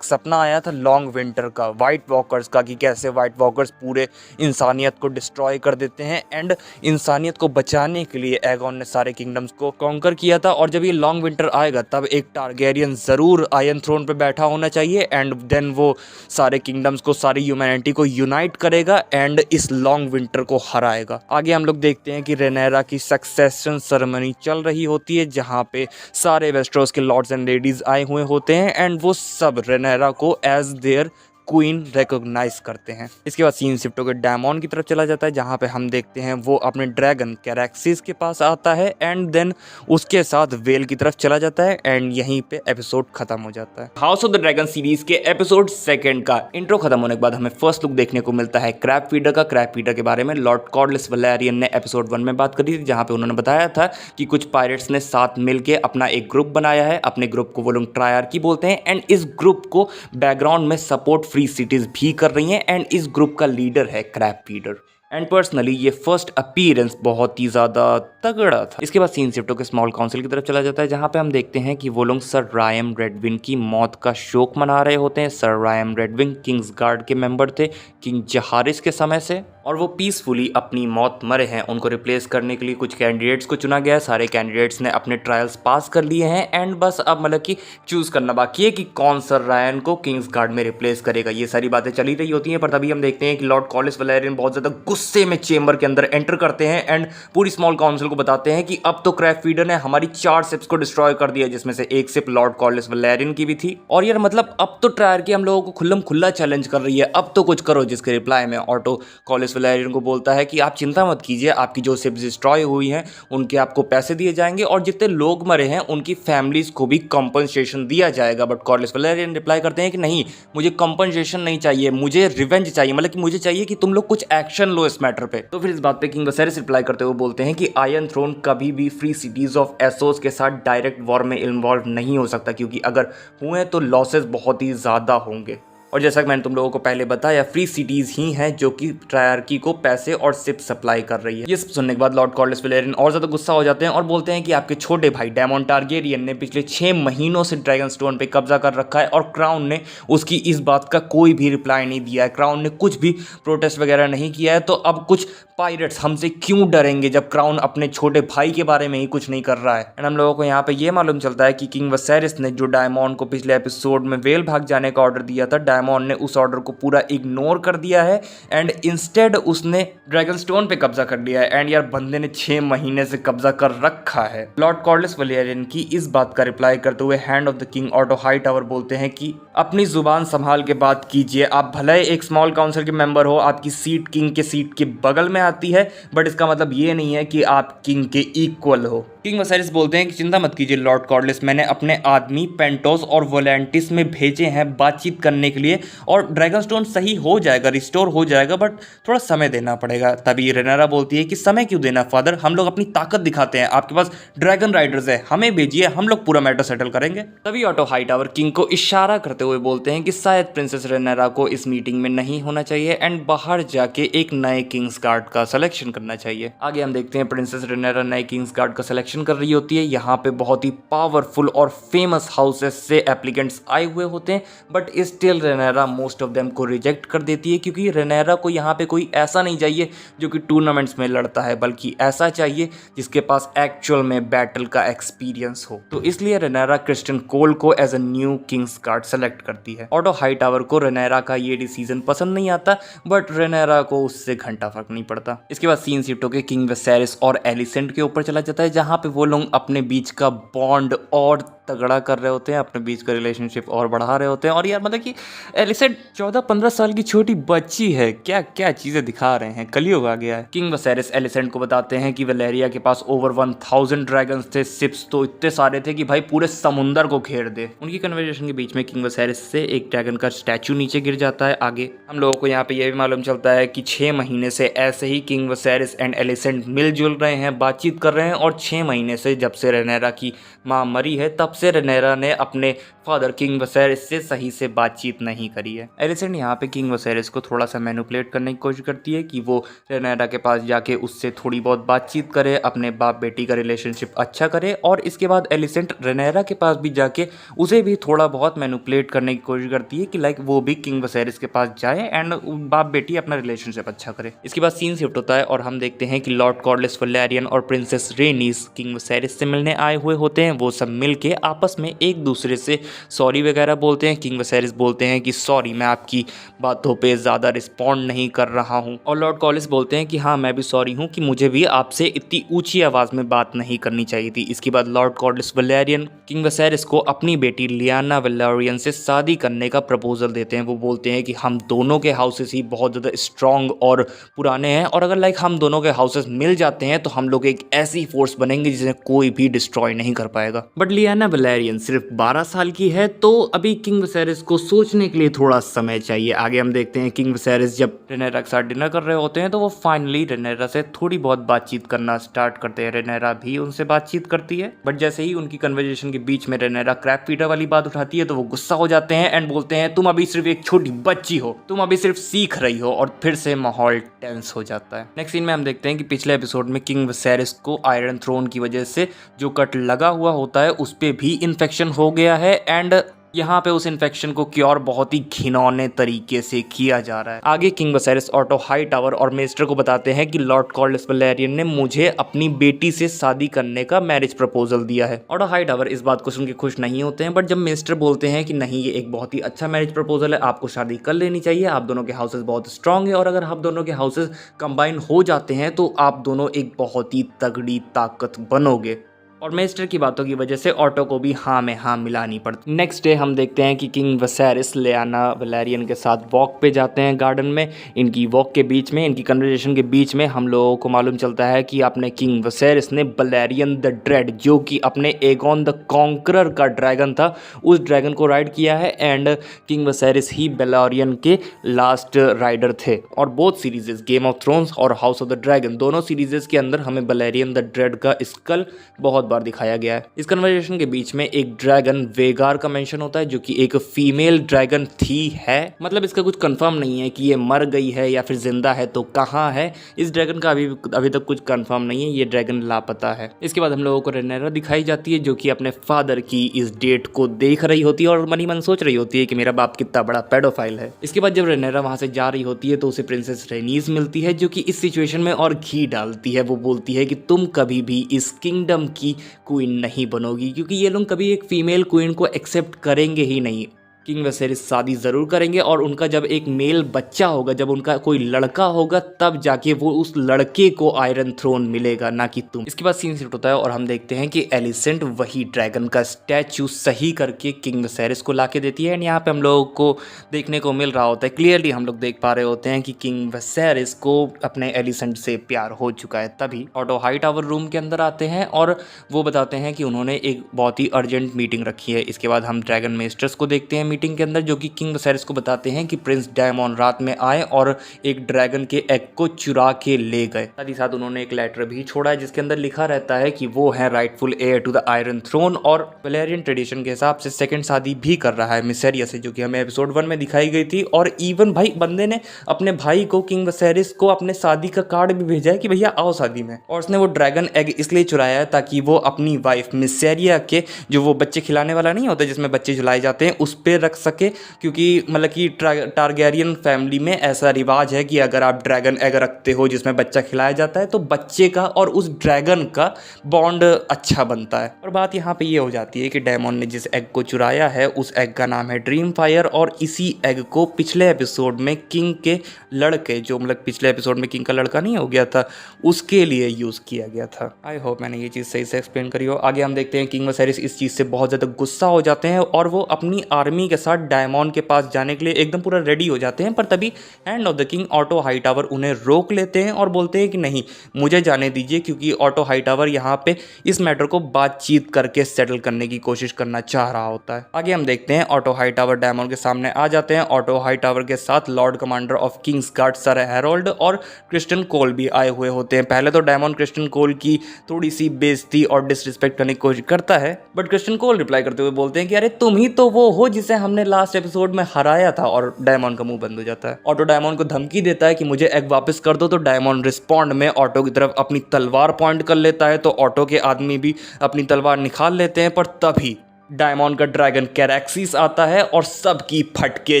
आया था लॉन्ग विंटर का, व्हाइट वॉकर्स का, कि कैसे व्हाइट वॉकर्स पूरे इंसानियत को डिस्ट्रॉय कर देते हैं, एंड इंसानियत को बचाने के लिए एगॉन ने सारे किंगडम्स को कॉन्कर किया था। और जब ये लॉन्ग विंटर आएगा तब एक टारगेरियन जरूर आयरन थ्रोन पे बैठा होना चाहिए, एंड देन वो सारे किंगडम्स को, सारी ह्यूमैनिटी को यूनाइट करेगा एंड इस लॉन्ग विंटर को हराएगा। आगे हम लोग देखते हैं कि रेनेरा की सक्सेशन सेरेमनी चल रही होती है जहाँ पे सारे वेस्टरोस के लॉर्ड्स एंड लेडीज आए हुए होते हैं, एंड वो सब रेनेरा को एज देयर क्वीन रिकॉग्नाइज करते हैं। इसके बाद सीन शिफ्ट होकर डायमॉन की तरफ चला जाता है जहाँ पे हम देखते हैं वो अपने ड्रैगन कैरेक्सिस के पास आता है, एंड देन उसके साथ वेल की तरफ चला जाता है, एंड यहीं पे एपिसोड खत्म हो जाता है। House of the dragon series के एपिसोड 2 का इंट्रो खत्म होने के बाद हमें फर्स्ट लुक देखने को मिलता है क्रैब फीडर का। क्रैब फीडर के बारे में लॉर्ड कॉर्डलिस वैलेरियन ने एपिसोड 1 में बात करी थी जहाँ पे उन्होंने बताया था कि कुछ पायरेट्स ने साथ मिलकर अपना एक ग्रुप बनाया है। अपने ग्रुप को वो लोग ट्रायर्की बोलते हैं, एंड इस ग्रुप को बैकग्राउंड में सपोर्ट फ्री सिटीज भी कर रही हैं, एंड इस ग्रुप का लीडर है क्रैब फीडर। एंड पर्सनली ये फर्स्ट अपीयरेंस बहुत ही ज्यादा तगड़ा था। इसके बाद सीन शिफ्ट होकर स्मॉल काउंसिल की तरफ चला जाता है जहां पे हम देखते हैं कि वो लोग सर रायम रेडविन की मौत का शोक मना रहे होते हैं। सर रायम रेडविन किंग्स गार्ड के मेंबर थे किंग जहारिस के समय से, और वो पीसफुली अपनी मौत मरे हैं। उनको रिप्लेस करने के लिए कुछ कैंडिडेट्स को चुना गया है। सारे कैंडिडेट्स ने अपने ट्रायल्स पास कर लिए हैं, एंड बस अब मतलब कि चूज करना बाकी है कि कौन सर रायन को किंग्स गार्ड में रिप्लेस करेगा। ये सारी बातें चली रही होती हैं, पर तभी हम देखते हैं कि लॉर्ड कॉर्डलिस वैलेरियन बहुत ज्यादा गुस्से में चेंबर के अंदर एंटर करते हैं एंड पूरी स्मॉल काउंसिल को को बताते हैं कि अब तो क्रैक फीडर ने हमारी 4 शिप्स को डिस्ट्रॉय कर दिया, जिसमें से एक शिप लॉर्ड कॉर्लिस वैलेरियन की भी थी। और यार मतलब अब तो ट्रायर की हम लोगों को खुल्लम खुल्ला चैलेंज कर रही है, अब तो कुछ करो। जिसके रिप्लाई में ऑटो कॉर्लिस वैलेरियन को बोलता है कि आप चिंता मत कीजिए, आपकी जो शिप्स डिस्ट्रॉय हुई हैं उनके आपको पैसे दिए जाएंगे और जितने लोग मरे हैं उनकी फैमिलीज को भी कंपनसेशन दिया जाएगा। बट कॉर्लिस वैलेरियन रिप्लाई करते हैं कि नहीं, मुझे कंपनसेशन नहीं चाहिए, मुझे रिवेंज चाहिए, मतलब कि मुझे चाहिए कि तुम लोग कुछ एक्शन लो इस मैटर पे। तो फिर इस बात पे किंग वसेरिस रिप्लाई करते हुए बोलते हैं कि आयरन थ्रोन कभी भी फ्री सिटीज ऑफ एसोस के साथ डायरेक्ट वॉर में इन्वॉल्व नहीं हो सकता, क्योंकि अगर हुए तो लॉसेस बहुत ही ज़्यादा होंगे। और जैसा कि मैंने तुम लोगों को पहले बताया, फ्री सिटीज़ ही हैं जो कि ट्रायर्की को पैसे और शिप सप्लाई कर रही है। ये सब सुनने के बाद लॉर्ड कॉर्लिस वैलेरियन और ज़्यादा गुस्सा हो जाते हैं और बोलते हैं कि आपके छोटे भाई डेमॉन टारगेरियन ने पिछले 6 महीनों से ड्रैगन स्टोन पे कब्जा कर रखा है और क्राउन ने उसकी इस बात का कोई भी रिप्लाई नहीं दिया है। क्राउन ने कुछ भी प्रोटेस्ट वगैरह नहीं किया है, तो अब कुछ पायरेट्स हमसे क्यों डरेंगे जब क्राउन अपने छोटे भाई के बारे में ही कुछ नहीं कर रहा है। एंड हम लोगों को यहाँ पे ये मालूम चलता है कि किंग वसेरिस ने जो डायमॉन को पिछले एपिसोड में वेल भाग जाने का ऑर्डर दिया था, डायमॉन ने उस ऑर्डर को पूरा इग्नोर कर दिया है एंड इंस्टेड उसने ड्रैगन स्टोन पे कब्जा कर लिया है। एंड यार बंदे ने 6 महीने से कब्जा कर रखा है। लॉर्ड कॉर्लिस वैलेरियन की इस बात का रिप्लाई करते हुए hand of the king auto Hightower बोलते हैं कि अपनी जुबान संभाल के बात कीजिए, आप भले एक स्मॉल काउंसिल के मेंबर हो, आपकी सीट किंग के सीट के बगल में आती है, बट इसका मतलब ये नहीं है कि आप किंग के इक्वल हो। किंग वसेरिस बोलते हैं कि चिंता मत कीजिए लॉर्ड कॉर्लिस, मैंने अपने आदमी पेंटोस और वोलेंटिस में भेजे हैं बातचीत करने के लिए और ड्रैगन स्टोन सही हो जाएगा, रिस्टोर हो जाएगा, बट थोड़ा समय देना पड़ेगा। तभी रेनेरा बोलती है कि समय क्यों देना फादर, हम लोग अपनी ताकत दिखाते हैं, आपके पास ड्रैगन राइडर्स है, हमें भेजिए, हम लोग पूरा मैटर सेटल करेंगे। तभी ऑटो हाईटावर किंग को इशारा करते हुए बोलते हैं कि शायद प्रिंसेस रेनेरा को इस मीटिंग में नहीं होना चाहिए एंड बाहर जाके एक नए किंग्स गार्ड का सिलेक्शन करना चाहिए। आगे हम देखते हैं प्रिंसेस रेनेरा नए किंग्स गार्ड का सिलेक्शन कर रही होती है। यहाँ पे बहुत ही पावरफुल और फेमस हाउसेस से एप्लीकेंट्स आए हुए होते हैं, but still Rhaenyra most of them को रिजेक्ट कर देती है, क्योंकि रेनेरा को यहाँ पे कोई ऐसा नहीं चाहिए जो कि टूर्नामेंट्स में लड़ता है, बल्कि ऐसा चाहिए जिसके पास एक्चुअल में बैटल का एक्सपीरियंस हो। तो इसलिए रेनेरा क्रिस्टियन कोल को as a new kings guard select करती है। ऑटो हाईटावर को रेनेरा का ये डिसीजन पसंद नहीं आता, बट रेनेरा को उससे घंटा फर्क नहीं पड़ता। इसके बाद सीन शिफ्ट होकर किंग वसेरिस और एलिसेंट के ऊपर चला जाता है, जहाँ पे वो लोग अपने बीच का बॉन्ड और तगड़ा कर रहे होते हैं, अपने बीच का रिलेशनशिप और बढ़ा रहे होते हैं। और यार मतलब कि एलिसेंट 14-15 साल की छोटी बच्ची है, क्या क्या चीज़ें दिखा रहे हैं, कलयुग आ गया है। किंग वसेरिस एलिसेंट को बताते हैं कि वैलेरिया के पास ओवर 1000 ड्रैगन्स थे, शिप्स तो इतने सारे थे कि भाई पूरे समुंदर को घेर दे। उनकी कन्वर्सेशन के बीच में किंग वसेरिस से एक ड्रैगन का स्टैचू नीचे गिर जाता है। आगे हम लोगों को यहाँ पे यह भी मालूम चलता है कि 6 महीने से ऐसे ही किंग वसेरिस एंड एलिसेंट मिलजुल रहे हैं, बातचीत कर रहे हैं, और 6 महीने से जब से रेनेरा की माँ मरी है तब से रेनेरा ने अपने फादर किंग वसेरिस से सही से बातचीत नहीं करी है। एलिसेंट यहाँ पे किंग वसेरिस को थोड़ा सा मैनिपुलेट करने की कोशिश करती है कि वो रेनेरा के पास जाके उससे थोड़ी बहुत बातचीत करे, अपने बाप बेटी का रिलेशनशिप अच्छा करे, और इसके बाद एलिसेंट रेनेरा के पास भी जाके उसे भी थोड़ा बहुत मैनिपुलेट करने की कोशिश करती है कि लाइक वो भी किंग वसेरिस के पास जाए एंड बाप बेटी अपना रिलेशनशिप अच्छा करे। इसके बाद सीन शिफ्ट होता है और हम देखते हैं कि लॉर्ड कॉर्लिस वैलेरियन और प्रिंसेस रेनिस किंग वसेरिस से मिलने आए हुए होते हैं। वो सब मिल के आपस में एक दूसरे से सॉरी वगैरह बोलते हैं। किंग वसेरिस बोलते हैं कि सॉरी, मैं आपकी बातों पे ज़्यादा रिस्पॉन्ड नहीं कर रहा हूँ, और लॉर्ड कॉर्लिस बोलते हैं कि हाँ मैं भी सॉरी हूँ कि मुझे भी आपसे इतनी ऊंची आवाज़ में बात नहीं करनी चाहिए थी। इसके बाद लॉर्ड कॉर्लिस वैलेरियन किंग वसेरिस को अपनी बेटी लियाना वैलेरियन से शादी करने का प्रपोजल देते हैं। वो बोलते हैं कि हम दोनों के हाउसेस ही बहुत ज़्यादा स्ट्रॉन्ग और पुराने हैं, और अगर लाइक हम दोनों के हाउसेस मिल जाते हैं तो हम लोग एक ऐसी फोर्स बनेंगे जिसे कोई भी डिस्ट्रॉय नहीं कर पाएगा। बट लियाना वैलेरियन सिर्फ 12 साल की है, तो अभी किंग वसेरिस को सोचने के लिए थोड़ा समय चाहिए। आगे हम देखते हैं किंग वसेरिस जब रेनेरा के साथ डिनर कर रहे होते हैं तो वो फाइनली रेनेरा से थोड़ी बहुत बातचीत करना स्टार्ट करते हैं। रेनेरा भी उनसे बातचीत करती है, बट जैसे ही उनकी कन्वर्सेशन के बीच में रेनेरा क्रैप फीडर वाली बात उठाती है तो वो गुस्सा हो जाते हैं एंड बोलते हैं तुम अभी सिर्फ एक छोटी बच्ची हो, तुम अभी सिर्फ सीख रही हो, और फिर से माहौल टेंस हो जाता है। नेक्स्ट सीन में हम देखते हैं कि पिछले एपिसोड में किंग वसेरिस को आयरन थ्रोन की वजह से जो कट लगा हुआ होता है उस पे भी इन्फेक्शन हो गया है, एंड यहाँ पे उस इन्फेक्शन को क्योर बहुत ही घिनौने तरीके से किया जा रहा है। आगे किंग वसेरिस ऑटो हाईटावर और मेस्टर को बताते हैं कि लॉर्ड कॉर्लिस वैलेरियन ने मुझे अपनी बेटी से शादी करने का मैरिज प्रपोजल दिया है। ऑटो हाईटावर इस बात को सुन के खुश नहीं होते हैं, बट जब मेस्टर बोलते हैं कि नहीं, ये एक बहुत ही अच्छा मैरिज प्रपोजल है, आपको शादी कर लेनी चाहिए, आप दोनों के हाउसेस बहुत स्ट्रांग है और अगर आप दोनों के हाउसेस कंबाइन हो जाते हैं तो आप दोनों एक बहुत ही तगड़ी ताकत बनोगे। और मेस्टर की बातों की वजह से ऑटो को भी हाँ में हाँ मिलानी पड़ती। नेक्स्ट डे हम देखते हैं कि किंग वसेरिस लियाना वैलेरियन के साथ वॉक पे जाते हैं गार्डन में। इनकी वॉक के बीच में, इनकी कन्वर्सेशन के बीच में हम लोगों को मालूम चलता है कि अपने किंग वसेरिस ने बलेरियन द ड्रेड, जो कि अपने एगोन द कॉन्करर का ड्रैगन था, उस ड्रैगन को राइड किया है एंड किंग वसेरिस ही बेलोरियन के लास्ट राइडर थे। और बोथ सीरीजेस, गेम ऑफ थ्रोन्स और हाउस ऑफ द ड्रैगन, दोनों सीरीजेस के अंदर हमें बलेरियन द ड्रेड का स्कल बहुत बार दिखाया गया है। इस कन्वर्सेशन के बीच में एक ड्रैगन वेगार का मेंशन होता है, जो कि एक फीमेल ड्रैगन थी है। मतलब इसका कुछ कंफर्म नहीं है कि ये मर गई है या फिर जिंदा है, तो कहाँ है इस ड्रैगन का अभी तक कुछ कंफर्म नहीं है, ये ड्रैगन लापता है। इसके बाद हम लोगों को रेनेरा दिखाई जाती है, जो कि अपने फादर की इस डेट को देख रही होती है और मनी मन सोच रही होती है कि मेरा बाप कितना बड़ा पेडोफाइल है। इसके बाद जब रेनेरा वहां से जा रही होती है तो उसे प्रिंसेस रेनीस मिलती है, जो कि इस सिचुएशन में और घी डालती है। वो बोलती है कि तुम कभी भी इस किंगडम की क्वीन नहीं बनोगी, क्योंकि ये लोग कभी एक फीमेल क्वीन को एक्सेप्ट करेंगे ही नहीं। किंग वसेरिस शादी ज़रूर करेंगे और उनका जब एक मेल बच्चा होगा, जब उनका कोई लड़का होगा, तब जाके वो उस लड़के को आयरन थ्रोन मिलेगा, ना कि तुम। इसके बाद सीन शिफ्ट होता है और हम देखते हैं कि एलिसेंट वही ड्रैगन का स्टैचू सही करके किंग वसेरिस को लाके देती है। एंड यहाँ पे हम लोगों को देखने को मिल रहा होता है, क्लियरली हम लोग देख पा रहे होते हैं कि किंग वसेरिस को अपने एलिसेंट से प्यार हो चुका है। तभी ऑटो हाईटावर रूम के अंदर आते हैं और वो बताते हैं कि उन्होंने एक बहुत ही अर्जेंट मीटिंग रखी है। इसके बाद हम ड्रैगन मेस्टर्स को देखते हैं मीटिंग के अंदर, जो कि किंग वसेरिस को बताते हैं कि प्रिंस डायमॉन रात में आए और एक ड्रैगन के एग को चुरा के ले गए। साथ ही साथ उन्होंने एक लेटर भी छोड़ा है जिसके अंदर लिखा रहता है कि वो है rightful heir to the iron throne और वैलेरियन ट्रेडिशन के हिसाब से सेकंड शादी भी कर रहा है मिसेरिया से, जो कि हमें एपिसोड 1 में दिखाई गई थी। और इवन भाई बंदे ने अपने भाई को, किंग वसेरिस को, अपने शादी का कार्ड भी भेजा है कि भैया आओ शादी में। और उसने वो ड्रैगन एग इसलिए चुराया है ताकि वो अपनी वाइफ मिसेरिया के, जो वो बच्चे खिलाने वाला नहीं होता जिसमें बच्चे झुलाए जाते हैं, उस पर रख सके। क्योंकि मतलब कि टारगेरियन फैमिली में ऐसा रिवाज है कि अगर आप ड्रैगन एग रखते हो जिसमें बच्चा खिलाया जाता है तो बच्चे का और उस ड्रैगन का बॉन्ड अच्छा बनता है। और बात यहाँ पे ये हो जाती है कि डायमॉन ने जिस एग को चुराया है उस एग का नाम है ड्रीम फायर, और इसी एग को पिछले एपिसोड में किंग के लड़के, जो मतलब पिछले एपिसोड में किंग का लड़का नहीं हो गया था, उसके लिए यूज किया गया था। आई होप मैंने ये चीज़ सही से एक्सप्लेन करी हो। आगे हम देखते हैं किंग वसेरिस इस चीज़ से बहुत ज़्यादा गुस्सा हो जाते हैं और वो अपनी आर्मी के साथ डायमॉन के पास जाने के लिए एकदम पूरा रेडी हो जाते हैं। पर तभी hand of the king auto Hightower उन्हें रोक लेते हैं और बोलते हैं कि नहीं, मुझे जाने दीजिए, क्योंकि ऑटो हाईटावर यहाँ पे इस मैटर को बातचीत करके सेटल करने की कोशिश करना चाह रहा होता है। आगे हम देखते हैं ऑटो हाईटावर डायमॉन के सामने आ जाते हैं। ऑटो हाईटावर के साथ Lord commander of Kings guard sir Harold और क्रिस्टियन कोल भी आए हुए होते हैं। पहले तो डायमॉन क्रिस्टियन कोल की थोड़ी सी बेइज्जती और डिसरिस्पेक्ट करने की कोशिश करता है, बट क्रिस्टियन कोल रिप्लाई करते हुए बोलते हैं कि अरे तुम ही तो वो हो जिसे हमने लास्ट एपिसोड में हराया था। और डायमॉन का मुंह बंद हो जाता है। ऑटो डायमॉन को धमकी देता है कि मुझे एग वापस कर दो, तो डायमॉन रिस्पॉन्ड में ऑटो की तरफ अपनी तलवार पॉइंट कर लेता है। तो ऑटो के आदमी भी अपनी तलवार निकाल लेते हैं, पर तभी डायमॉन का ड्रैगन कैरेक्सिस आता है और सबकी फटके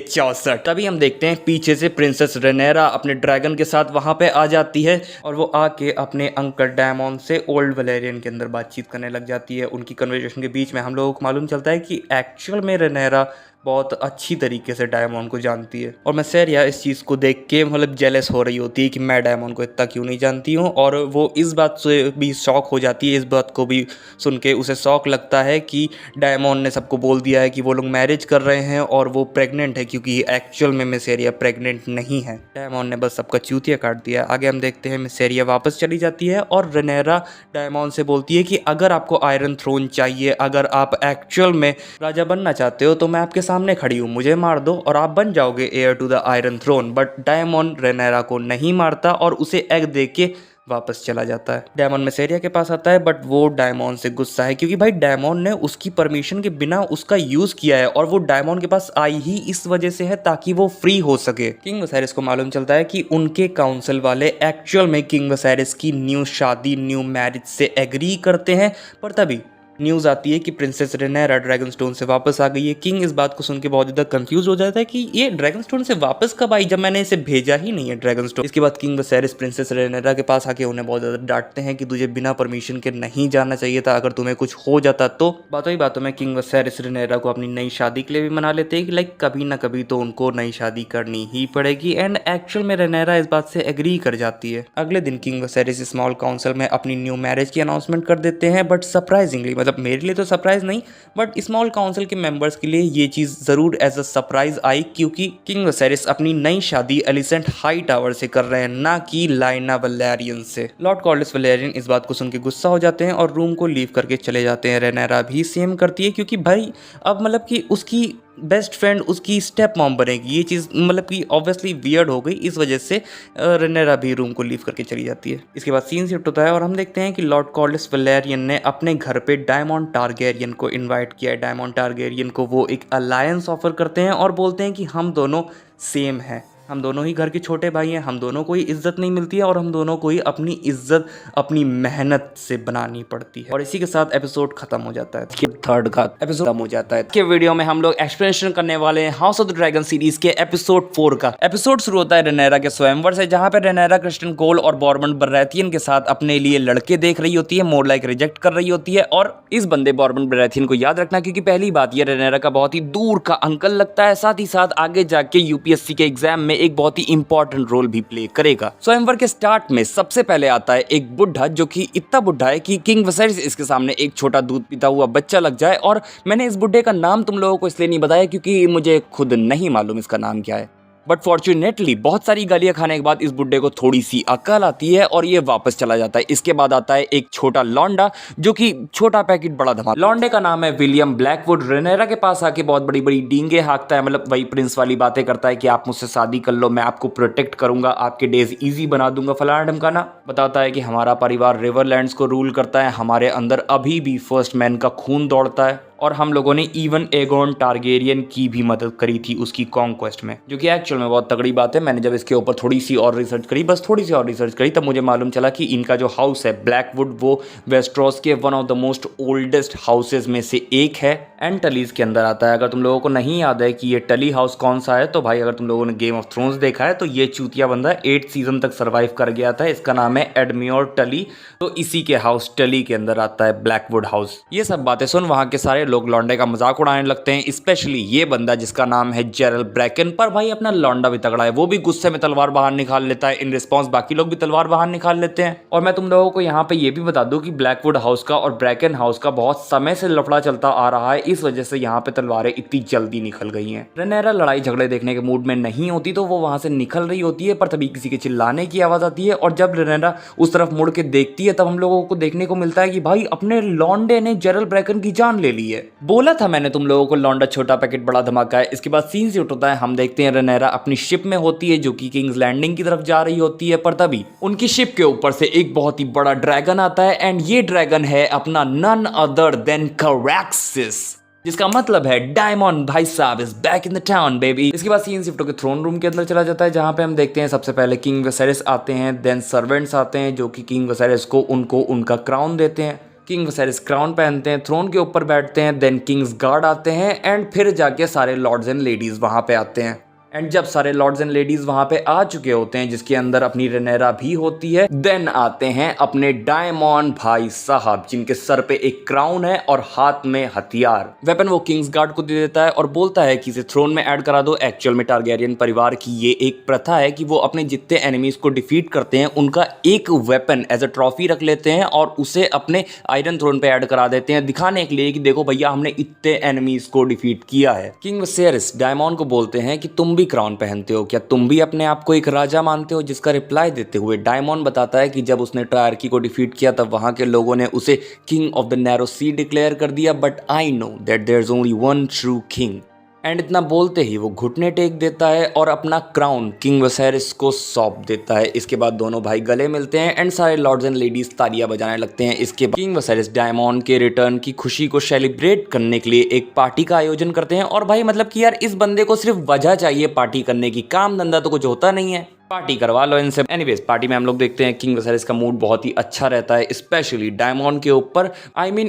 64। तभी हम देखते हैं पीछे से प्रिंसेस रेनेरा अपने ड्रैगन के साथ वहां पे आ जाती है और वो आके अपने अंकल डायमॉन से ओल्ड वैलेरियन के अंदर बातचीत करने लग जाती है। उनकी कन्वर्सेशन के बीच में हम लोगों को मालूम चलता है कि एक्चुअल में रेनेरा बहुत अच्छी तरीके से डायमॉन को जानती है और मिसेरिया इस चीज़ को देख के मतलब जेलस हो रही होती है कि मैं डायमॉन को इतना क्यों नहीं जानती हूँ। और वो इस बात से भी शौक हो जाती है, इस बात को भी सुन के उसे शौक लगता है कि डायमॉन ने सबको बोल दिया है कि वो लोग मैरिज कर रहे हैं और वो प्रेग्नेंट है, क्योंकि एक्चुअल में मिसेरिया प्रेग्नेंट नहीं है। डायमॉन ने बस सबका चूतिया काट दिया। आगे हम देखते हैं मिसेरिया वापस चली जाती है और रेनेरा डायमॉन से बोलती है कि अगर आपको आयरन थ्रोन चाहिए, अगर आप एक्चुअल में राजा बनना चाहते हो, तो मैं आपके सामने खड़ी हूँ, मुझे मार दो और आप बन जाओगे heir to the iron throne. But Daemon Rhaenyra को नहीं मारता और उसे एग दे के वापस चला जाता है। डायमॉन मिसेरिया के पास आता है, बट वो डायमॉन से गुस्सा है क्योंकि भाई डायमॉन ने उसकी परमिशन के बिना उसका यूज किया है और वो डायमॉन के पास आई ही इस वजह से है ताकि वो फ्री हो सके। किंग वसेरिस को मालूम चलता है कि उनके काउंसिल वाले एक्चुअल में किंग वसेरिस की न्यू शादी, न्यू मैरिज से एग्री करते हैं, पर तभी न्यूज़ आती है कि प्रिंसेस रेनेरा ड्रैगन स्टोन से वापस आ गई है। किंग इस बात को सुन के बहुत ज़्यादा कंफ्यूज हो जाता है कि ये ड्रैगन स्टोन से वापस कब आई जब मैंने इसे भेजा ही नहीं है ड्रैगन स्टोन। इसके बाद किंग विसेरिस प्रिंसेस रेनेरा के पास आके उन्हें बहुत ज़्यादा डांटते हैं कि तुझे बिना परमिशन के नहीं जाना चाहिए था, अगर तुम्हें कुछ हो जाता तो। बातों ही बातों में किंग विसेरिस रेनेरा को अपनी नई शादी के लिए भी मना लेते हैं कि लाइक कभी ना कभी तो उनको नई शादी करनी ही पड़ेगी। एंड एक्चुअल में रेनेरा इस बात से एग्री कर जाती है। अगले दिन किंग विसेरिस स्मॉल काउंसिल में अपनी न्यू मैरिज की अनाउंसमेंट कर देते हैं, बट सरप्राइजिंगली, मतलब मेरे लिए तो सरप्राइज नहीं बट स्मॉल काउंसिल के मेंबर्स के लिए ये चीज़ ज़रूर एज अ सरप्राइज आई, क्योंकि किंग विसेरिस अपनी नई शादी एलिसेंट हाई टावर से कर रहे हैं, ना कि लाइना वैलेरियन से। लॉर्ड कॉर्लिस वैलेरियन इस बात को सुन के गुस्सा हो जाते हैं और रूम को लीव करके चले जाते हैं। रेनेरा भी सेम करती है, क्योंकि भाई अब मतलब कि उसकी बेस्ट फ्रेंड उसकी स्टेप मॉम बनेगी, ये चीज़ मतलब कि ऑब्वियसली वियर्ड हो गई। इस वजह से रेनेरा भी रूम को लीव करके चली जाती है। इसके बाद सीन शिफ्ट होता है और हम देखते हैं कि लॉर्ड कॉर्लिस वैलेरियन ने अपने घर पे डायमंड टारगेरियन को इनवाइट किया है। डायमंड टारगेरियन को वो एक अलायंस ऑफर करते हैं और बोलते हैं कि हम दोनों सेम हैं, हम दोनों ही घर के छोटे भाई हैं, हम दोनों को ही इज्जत नहीं मिलती है और हम दोनों को ही अपनी इज्जत अपनी मेहनत से बनानी पड़ती है। और इसी के साथ एपिसोड खत्म हो जाता है। थर्ड का एपिसोड खत्म हो जाता है। के वीडियो में हम लोग एक्सप्लेनेशन करने वाले हैं house of the dragon series के एपिसोड 4 का। एपिसोड शुरू होता है रेनेरा के स्वयंवर से, जहां पे रेनेरा क्रिस्टियन कोल और बॉर्बन बराथियन के साथ अपने लिए लड़के देख रही होती है, मोर लाइक रिजेक्ट कर रही होती है। और इस बंदे बॉर्बन बराथियन को याद रखना, क्योंकि पहली बात ये रेनेरा का बहुत ही दूर का अंकल लगता है, साथ ही साथ आगे जाके यूपीएससी के एग्जाम में एक बहुत ही इंपॉर्टेंट रोल भी प्ले करेगा। स्वयंवर के स्टार्ट में सबसे पहले आता है एक बुढ़ा, जो कि इतना बुढ़ा है कि किंग विसेरिस इसके सामने एक छोटा दूध पीता हुआ बच्चा लग जाए। और मैंने इस बुढ़े का नाम तुम लोगों को इसलिए नहीं बताया क्योंकि मुझे खुद नहीं मालूम इसका नाम क्या है, बट फॉर्चुनेटली बहुत सारी गालियां खाने के बाद इस बुड्ढे को थोड़ी सी अकल आती है और ये वापस चला जाता है। इसके बाद आता है एक छोटा लौंडा, जो कि छोटा पैकेट बड़ा धमाल। लौंडे का नाम है विलियम ब्लैकवुड। रेनेरा के पास आके बहुत बड़ी बड़ी डींगे हाँकता है, मतलब वही प्रिंस वाली बातें करता है कि आप मुझसे शादी कर लो, मैं आपको प्रोटेक्ट करूंगा, आपके डेज इजी बना दूंगा, फलाना ढमकाना। बताता है कि हमारा परिवार रिवरलैंड्स को रूल करता है, हमारे अंदर अभी भी फर्स्ट मैन का खून दौड़ता है और हम लोगों ने इवन एगोन टारगेरियन की भी मदद करी थी उसकी कॉन्क्वेस्ट में, जो कि एक्चुअल में बहुत तगड़ी बात है। मैंने जब इसके ऊपर थोड़ी सी और रिसर्च करी, बस थोड़ी सी और रिसर्च करी, तब मुझे मालूम चला कि इनका जो हाउस है ब्लैकवुड, वो वेस्ट्रोस के one of the most oldest houses में से एक है एंड टलीज के अंदर आता है। अगर तुम लोगों को नहीं याद है कि ये टली हाउस कौन सा है, तो भाई अगर तुम लोगों ने गेम ऑफ थ्रोन्स देखा है तो ये चूतिया बंदा 8 सीजन तक सर्वाइव कर गया था। इसका नाम है एडम्योर टली, तो इसी के हाउस टली के अंदर आता है ब्लैकवुड हाउस। ये सब बातें सुन वहां के सारे लोग लौंडे का मजाक उड़ाने लगते हैं, स्पेशली ये बंदा जिसका नाम है जेरल ब्रैकन। पर भाई अपना लौंडा भी तगड़ा है, वो भी गुस्से में तलवार बाहर निकाल लेता है। इन रिस्पॉन्स बाकी लोग भी तलवार बाहर निकाल लेते हैं। और मैं तुम लोगों को यहाँ पे ये भी बता दूं कि ब्लैकवुड हाउस का और ब्रैकन हाउस का बहुत समय से लफड़ा चलता आ रहा है, इस वजह से यहाँ पे तलवारें इतनी जल्दी निकल गई हैं। रेनेरा लड़ाई झगड़े देखने के मूड में नहीं होती, तो वो वहां से निकल रही होती है, पर तभी किसी के चिल्लाने की आवाज आती है और जब रेनेरा उस तरफ मुड़ के देखती है, तब हम लोगों को देखने को मिलता है कि भाई अपने लौंडे ने जेरल ब्रैकन की जान ले ली है। बोला था मैंने तुम लोगों को लौंडा छोटा पैकेट बड़ा धमाका है। इसके बाद सीन शिफ्ट होता है, हम देखते हैं रेनेरा अपनी शिप में होती है जो कि किंग्स लैंडिंग की तरफ जा रही होती है, पर तभी उनकी शिप के ऊपर से एक बहुत ही बड़ा ड्रैगन आता है एंड ये ड्रैगन है अपना नन अदर देन कैरेक्सिस, जिसका मतलब है डायमंड भाई साहब is back in the town baby. इसके बाद सीन शिफ्ट होकर थ्रोन रूम के अंदर चला जाता है, जहां पे हम देखते हैं सबसे पहले किंग विसेरिस आते हैं, देन सर्वेंट्स आते हैं जो कि किंग विसेरिस को उनका क्राउन देते हैं। किंग विसेरिस क्राउन पहनते हैं, थ्रोन के ऊपर बैठते हैं, देन किंग्स गार्ड आते हैं एंड फिर जाके सारे लॉर्ड्स एंड लेडीज वहां पे आते हैं। एंड जब सारे लॉर्ड्स एंड लेडीज वहां पे आ चुके होते हैं, जिसके अंदर अपनी रेनेरा भी होती है, देन आते हैं अपने डायमंड भाई साहब, जिनके सर पे एक क्राउन है और हाथ में हथियार। वेपन वो किंग्स गार्ड को दे देता है और बोलता है कि इसे थ्रोन में ऐड करा दो। एक्चुअल में टारगेरियन परिवार की ये एक प्रथा है कि वो अपने जितने एनिमीज को डिफीट करते हैं उनका एक वेपन एज अ ट्रॉफी रख लेते हैं और उसे अपने आयरन थ्रोन पे ऐड करा देते हैं, दिखाने के लिए कि देखो भैया हमने इतने एनिमीज को डिफीट किया है। किंग विसेरिस डायमंड को बोलते हैं कि तुम क्राउन पहनते हो, क्या तुम भी अपने आप को एक राजा मानते हो? जिसका रिप्लाई देते हुए डायमंड बताता है कि जब उसने ट्रायर्की को डिफीट किया तब वहां के लोगों ने उसे king of the narrow sea declare कर दिया, but I know that there is only one true king. And इतना बोलते ही वो घुटने टेक देता है और अपना क्राउन किंग विसेरिस को सौंप देता है। इसके बाद दोनों भाई गले मिलते हैं एंड सारे लॉर्ड्स एंड लेडीज तालियां बजाने लगते हैं। इसके बाद किंग विसेरिस डायमंड के रिटर्न की खुशी को सेलिब्रेट करने के लिए एक पार्टी का आयोजन करते हैं। और भाई मतलब कि यार इस बंदे को सिर्फ वजह चाहिए पार्टी करने की, काम धंधा तो कुछ होता नहीं है। पार्टी करवा लो इनसे। एनीवेज पार्टी में हम लोग देखते हैं किंग वसेरिस का मूड बहुत ही अच्छा रहता है, स्पेशली डायमॉन्ड के ऊपर।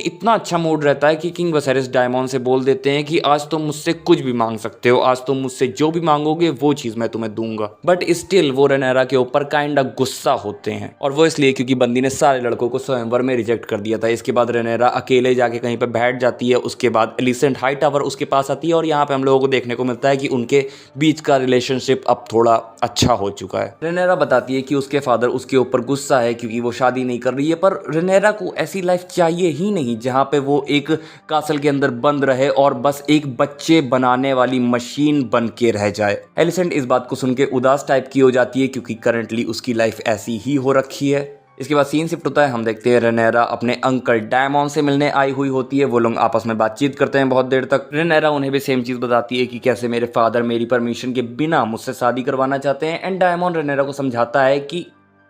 इतना अच्छा मूड रहता है कि किंग वसेरिस डायमॉन्ड से बोल देते हैं कि आज तुम मुझसे कुछ भी मांग सकते हो, आज तुम मुझसे जो भी मांगोगे वो चीज मैं तुम्हें दूंगा। बट स्टिल वो रेनेरा के ऊपर काइंड ऑफ गुस्सा होते हैं, और वो इसलिए क्योंकि बंदी ने सारे लड़कों को स्वयंवर में रिजेक्ट कर दिया था। इसके बाद रेनेरा अकेले जाके कहीं पर बैठ जाती है। उसके बाद एलिसेंट हाईटावर उसके पास आती है, और यहाँ पे हम लोगों को देखने को मिलता है कि उनके बीच का रिलेशनशिप अब थोड़ा अच्छा हो चुका है। रेनेरा बताती है कि उसके फादर उसके ऊपर गुस्सा है क्योंकि वो शादी नहीं कर रही है, पर रेनेरा को ऐसी लाइफ चाहिए ही नहीं जहां पे वो एक कासल के अंदर बंद रहे और बस एक बच्चे बनाने वाली मशीन बन के रह जाए। एलिसेंट इस बात को सुन के उदास टाइप की हो जाती है क्योंकि करंटली उसकी लाइफ ऐसी ही हो रखी है। इसके बाद सीन शिफ्ट होता है, हम देखते हैं रेनेरा अपने अंकल डायमॉन्ड से मिलने आई हुई होती है। वो लोग आपस में बातचीत करते हैं बहुत देर तक। रेनेरा उन्हें भी सेम चीज बताती है कि कैसे मेरे फादर मेरी परमिशन के बिना मुझसे शादी करवाना चाहते हैं। एंड डायमॉन्ड रेनेरा को समझाता है कि